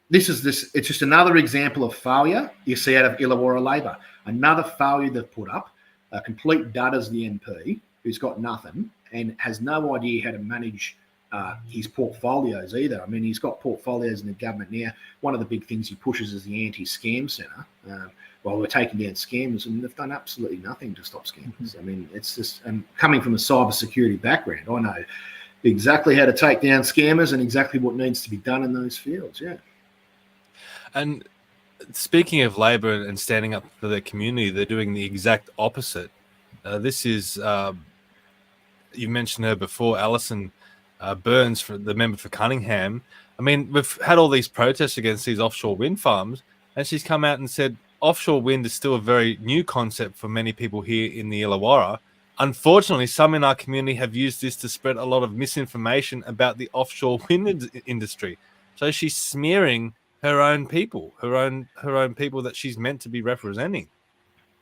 this, it's just another example of failure you see out of Illawarra Labor. Another failure they've put up. A complete dud as the MP who's got nothing and has no idea how to manage his portfolios either. I mean, he's got portfolios in the government now. One of the big things he pushes is the anti-scam centre. Well, we're taking down scammers, and they've done absolutely nothing to stop scammers. I mean, it's just, and coming from a cybersecurity background, I know exactly how to take down scammers and exactly what needs to be done in those fields. Yeah. And speaking of Labor and standing up for their community, they're doing the exact opposite. This is, you mentioned her before, Alison Burns, for the member for Cunningham. I mean, we've had all these protests against these offshore wind farms, and she's come out and said offshore wind is still a very new concept for many people here in the Illawarra. Unfortunately, some in our community have used this to spread a lot of misinformation about the offshore wind industry. So she's smearing her own people, her own people that she's meant to be representing.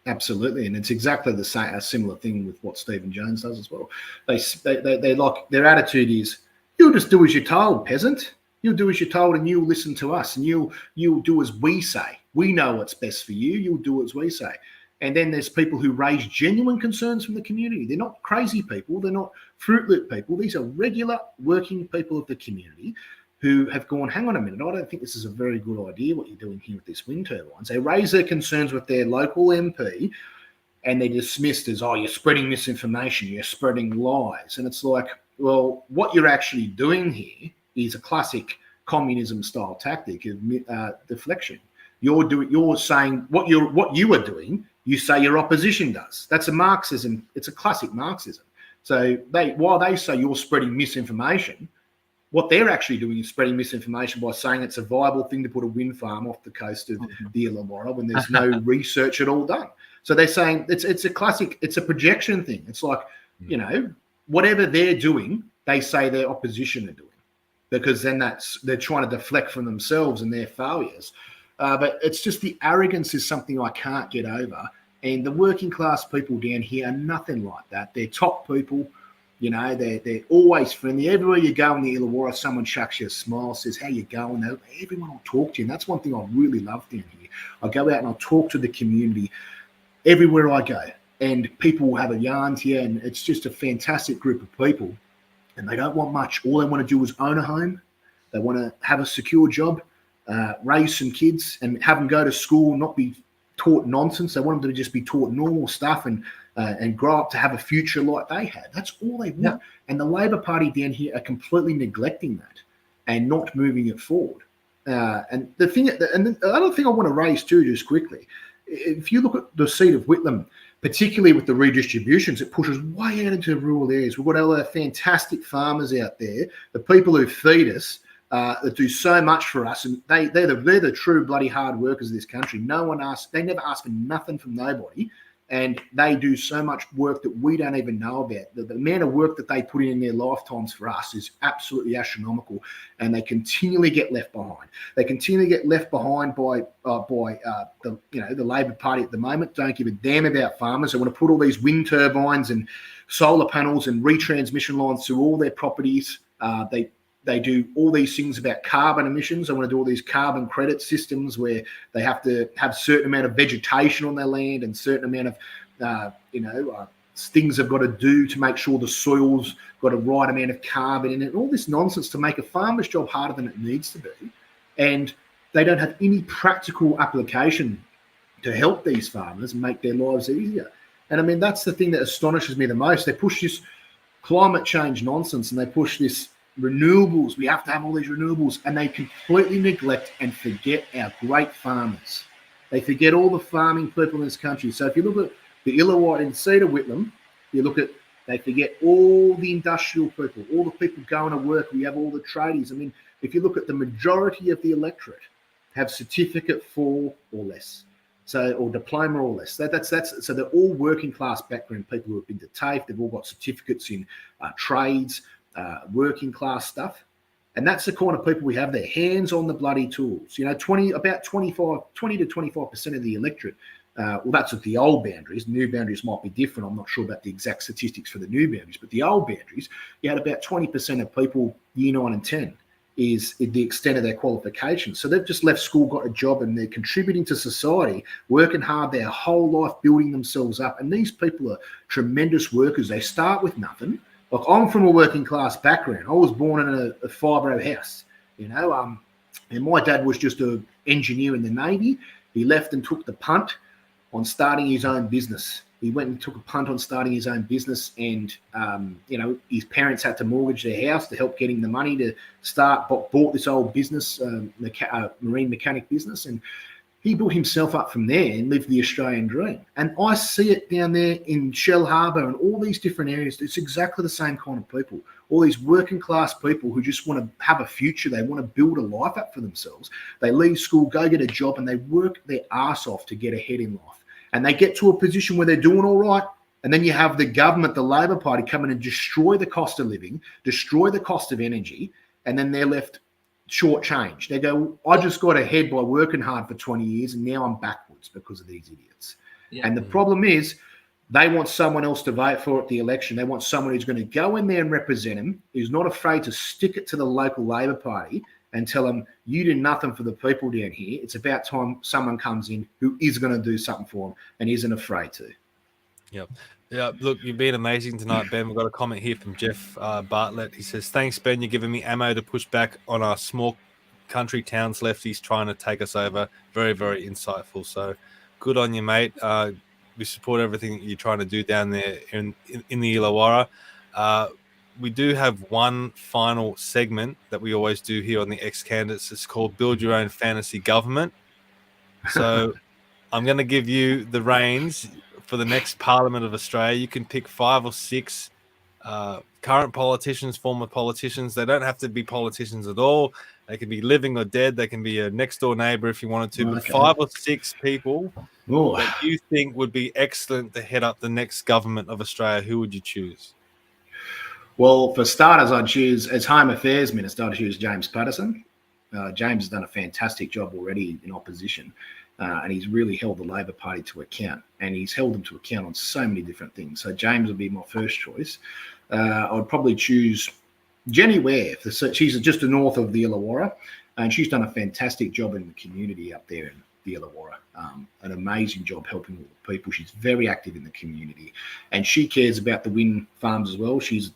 Absolutely, and it's exactly the same, a similar thing with what Stephen Jones does as well. They like, their attitude is, you'll just do as you're told, peasant. You'll do as you're told, and you'll listen to us, and you'll do as we say. We know what's best for you. You'll do as we say. And then there's people who raise genuine concerns from the community. They're not crazy people. They're not Fruit Loop people. These are regular working people of the community who have gone, hang on a minute, I don't think this is a very good idea what you're doing here with this wind turbines. They raise their concerns with their local MP, and they're dismissed as, oh, you're spreading misinformation, you're spreading lies. And it's like, well, what you're actually doing here is a classic communism-style tactic of deflection. You're saying what you are doing, you say your opposition does. That's a Marxism. It's a classic Marxism. So while they say you're spreading misinformation, what they're actually doing is spreading misinformation by saying it's a viable thing to put a wind farm off the coast of the Illawarra when there's no research at all done. So they're saying it's a classic, it's a projection thing. It's like, you know, whatever they're doing, they say their opposition are doing, because then they're trying to deflect from themselves and their failures. But it's just the arrogance is something I can't get over. And the working class people down here are nothing like that. They're top people. You know, they're always friendly. Everywhere you go in the Illawarra, someone chucks you a smile, says, how you going? Everyone will talk to you. And that's one thing I really love down here. I go out and I talk to the community everywhere I go. And people will have a yarn here, and it's just a fantastic group of people. And they don't want much. All they want to do is own a home. They want to have a secure job, raise some kids, and have them go to school, not be taught nonsense. They want them to just be taught normal stuff and grow up to have a future like they had. That's all they want. Yeah. And the Labor Party down here are completely neglecting that and not moving it forward. And the other thing I want to raise too, just quickly, if you look at the seat of Whitlam, particularly with the redistributions, it pushes way out into rural areas. We've got all our fantastic farmers out there, the people who feed us, that do so much for us, and they're the true bloody hard workers of this country. They never ask for nothing from nobody, and they do so much work that we don't even know about. The amount of work that they put in their lifetimes for us is absolutely astronomical, and they continually get left behind. They continually get left behind by the Labor Party at the moment. Don't give a damn about farmers. They want to put all these wind turbines and solar panels and retransmission lines through all their properties. They do all these things about carbon emissions. They want to do all these carbon credit systems where they have to have a certain amount of vegetation on their land and certain amount of, things they've got to do to make sure the soil's got a right amount of carbon in it. And all this nonsense to make a farmer's job harder than it needs to be. And they don't have any practical application to help these farmers and make their lives easier. And I mean, that's the thing that astonishes me the most. They push this climate change nonsense and they push this renewables. We have to have all these renewables, and they completely neglect and forget our great farmers. They forget all the farming people in this country. So if you look at the Illawarra and Cedar Whitlam, they forget all the industrial people, all the people going to work. We have all the tradies. I mean, if you look at the majority of the electorate have certificate 4 or less, or diploma or less. So they're all working class background people who have been to TAFE. They've all got certificates in trades, working class stuff, and that's the kind of people we have. Their hands on the bloody tools. You know, 20 to 25% of the electorate. That's at the old boundaries. New boundaries might be different. I'm not sure about the exact statistics for the new boundaries, but the old boundaries, you had about 20% of people year 9 and 10 is the extent of their qualifications. So they've just left school, got a job, and they're contributing to society, working hard their whole life, building themselves up. And these people are tremendous workers. They start with nothing. Like, I'm from a working class background. I was born in a five-row house, and my dad was just an engineer in the Navy. He left and took the punt on starting his own business. He went and took a punt on starting his own business, and his parents had to mortgage their house to help getting the money to start. Bought this old business, marine mechanic business, and he built himself up from there and lived the Australian dream. And I see it down there in Shell Harbour and all these different areas. It's exactly the same kind of people. All these working class people who just want to have a future. They want to build a life up for themselves. They leave school, go get a job, and they work their arse off to get ahead in life. And they get to a position where they're doing all right. And then you have the government, the Labor Party, come in and destroy the cost of living, destroy the cost of energy, and then they're left shortchanged. They go, I just got ahead by working hard for 20 years, and now I'm backwards because of these idiots. Yeah. And the problem is they want someone else to vote for at the election. They want someone who's going to go in there and represent them, who's not afraid to stick it to the local Labor Party and tell them, you do nothing for the people down here. It's about time someone comes in who is going to do something for them and isn't afraid to. Yep. Yeah, look, you've been amazing tonight, Ben. We've got a comment here from Jeff Bartlett. He says, thanks, Ben. You're giving me ammo to push back on our small country towns lefties trying to take us over. Very, very insightful. So good on you, mate. We support everything that you're trying to do down there in the Illawarra. We do have one final segment that we always do here on the XCandidates. It's called Build Your Own Fantasy Government. So I'm going to give you the reins for the next Parliament of Australia. You can pick 5 or 6 current politicians, former politicians. They don't have to be politicians at all. They can be living or dead. They can be a next door neighbor if you wanted to. But 5 or 6 people that you think would be excellent to head up the next government of Australia, who would you choose? Well, for starters, I'd choose, as Home Affairs Minister, I'd choose James Patterson. James has done a fantastic job already in opposition, and he's really held the Labor Party to account, and he's held them to account on so many different things. So James would be my first choice. I would probably choose Jenny Ware. She's just north of the Illawarra, and she's done a fantastic job in the community up there in the Illawarra. An amazing job helping all the people. She's very active in the community, and she cares about the wind farms as well. She's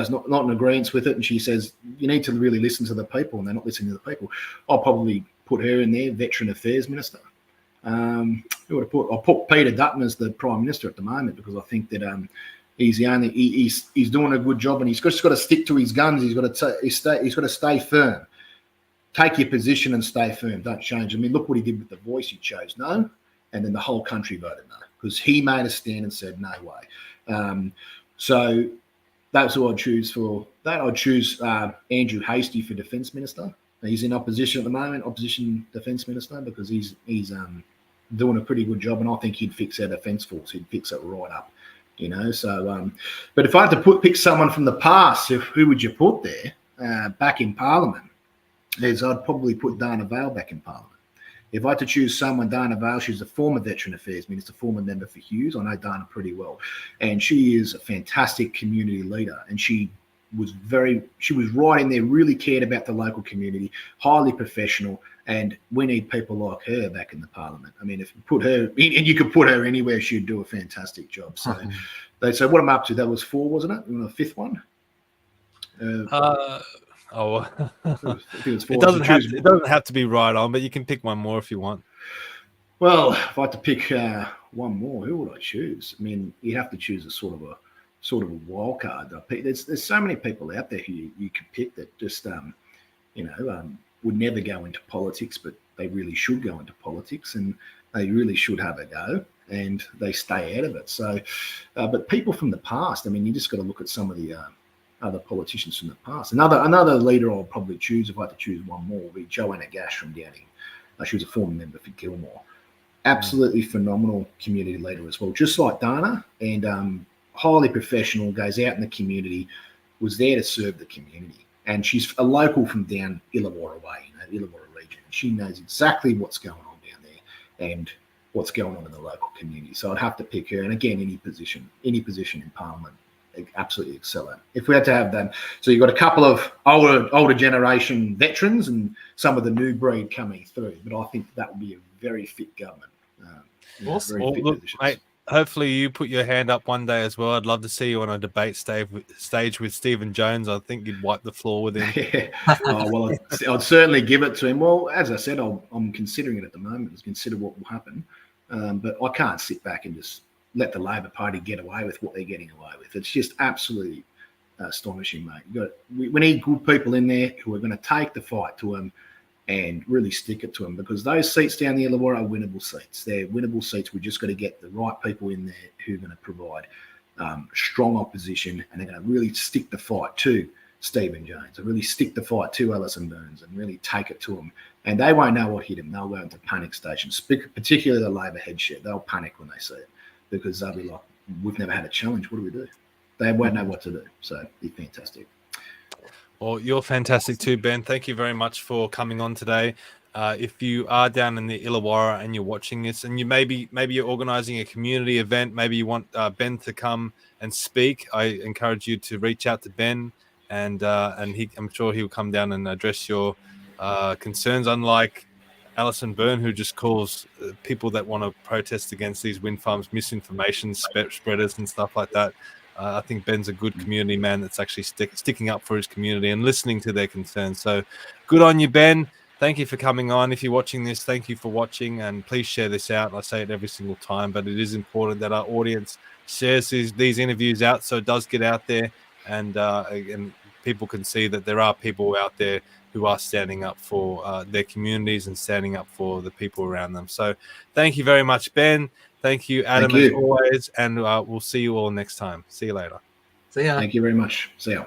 not in agreement with it, and she says you need to really listen to the people, and they're not listening to the people. I'll probably put her in there, Veteran Affairs Minister. I'll put Peter Dutton as the Prime Minister at the moment, because I think that he's doing a good job, and he's just got to stick to his guns. He's got to stay firm. Take your position and stay firm. Don't change. I mean, look what he did with The Voice. He chose no, and then the whole country voted no, because he made a stand and said no way. So that's who I'd choose for that. I'd choose Andrew Hastie for Defence Minister. He's in opposition at the moment, opposition Defence Minister, because he's doing a pretty good job, and I think he'd fix our Defence Force. He'd fix it right up, you know. So, but if I had to pick someone from the past, who would you put there back in Parliament? I'd probably put Dana Vale back in Parliament. If I had to choose someone, Dana Vale, she's a former Veteran Affairs Minister, former member for Hughes. I know Dana pretty well, and she is a fantastic community leader, and she was right in there, really cared about the local community, highly professional, and we need people like her back in the Parliament. I mean, if you put her, and you could put her anywhere, she'd do a fantastic job. So, so what I'm up to, that was 4, wasn't it? And the 5th one? I think it's 4. It doesn't have to be right on, but you can pick one more if you want. Well, if I had to pick one more, who would I choose? I mean, you have to choose a sort of a wild card. There's so many people out there who you could pick that just would never go into politics, but they really should go into politics, and they really should have a go, and they stay out of it. So, but people from the past, I mean, you just got to look at some of the other politicians from the past. Another leader I'll probably choose, if I had to choose one more, would be Joanna Gash from Downing. She was a former member for Gilmore. Absolutely phenomenal community leader as well, just like Dana, and highly professional, goes out in the community, was there to serve the community. And she's a local from down Illawarra way, Illawarra region. She knows exactly what's going on down there and what's going on in the local community. So I'd have to pick her. And again, any position in Parliament, absolutely excel at. If we had to have them, so you've got a couple of older generation veterans and some of the new breed coming through. But I think that would be a very fit government. Awesome. Well, look, mate, hopefully you put your hand up one day as well. I'd love to see you on a debate stage with Stephen Jones. I think you'd wipe the floor with him. Yeah. Well, I'd certainly give it to him. Well, as I said, I'm considering it at the moment. Let's consider what will happen. But I can't sit back and just let the Labor Party get away with what they're getting away with. It's just absolutely astonishing, mate. We need good people in there who are going to take the fight to them and really stick it to them, because those seats down the Illawarra are winnable seats. They're winnable seats. We've just got to get the right people in there who are going to provide strong opposition, and they're going to really stick the fight to Stephen Jones, and really stick the fight to Alison Burns, and really take it to them. And they won't know what hit them. They'll go into panic stations, particularly the Labor headship. They'll panic when they see it, because they'll be like, we've never had a challenge. What do we do? They won't know what to do. So it'd be fantastic. Well, you're fantastic too, Ben. Thank you very much for coming on today. If you are down in the Illawarra and you're watching this, and maybe you're organising a community event, maybe you want Ben to come and speak, I encourage you to reach out to Ben, and I'm sure he'll come down and address your concerns. Unlike Alison Byrne, who just calls people that want to protest against these wind farms misinformation spreaders and stuff like that. I think Ben's a good community man that's actually sticking up for his community and listening to their concerns. So good on you, Ben. Thank you for coming on. If you're watching this, thank you for watching, and please share this out. I say it every single time, but it is important that our audience shares these interviews out, so it does get out there, and people can see that there are people out there who are standing up for their communities and standing up for the people around them. So thank you very much, Ben. Thank you, Adam, as always, and we'll see you all next time. See you later. See ya. Thank you very much. See ya.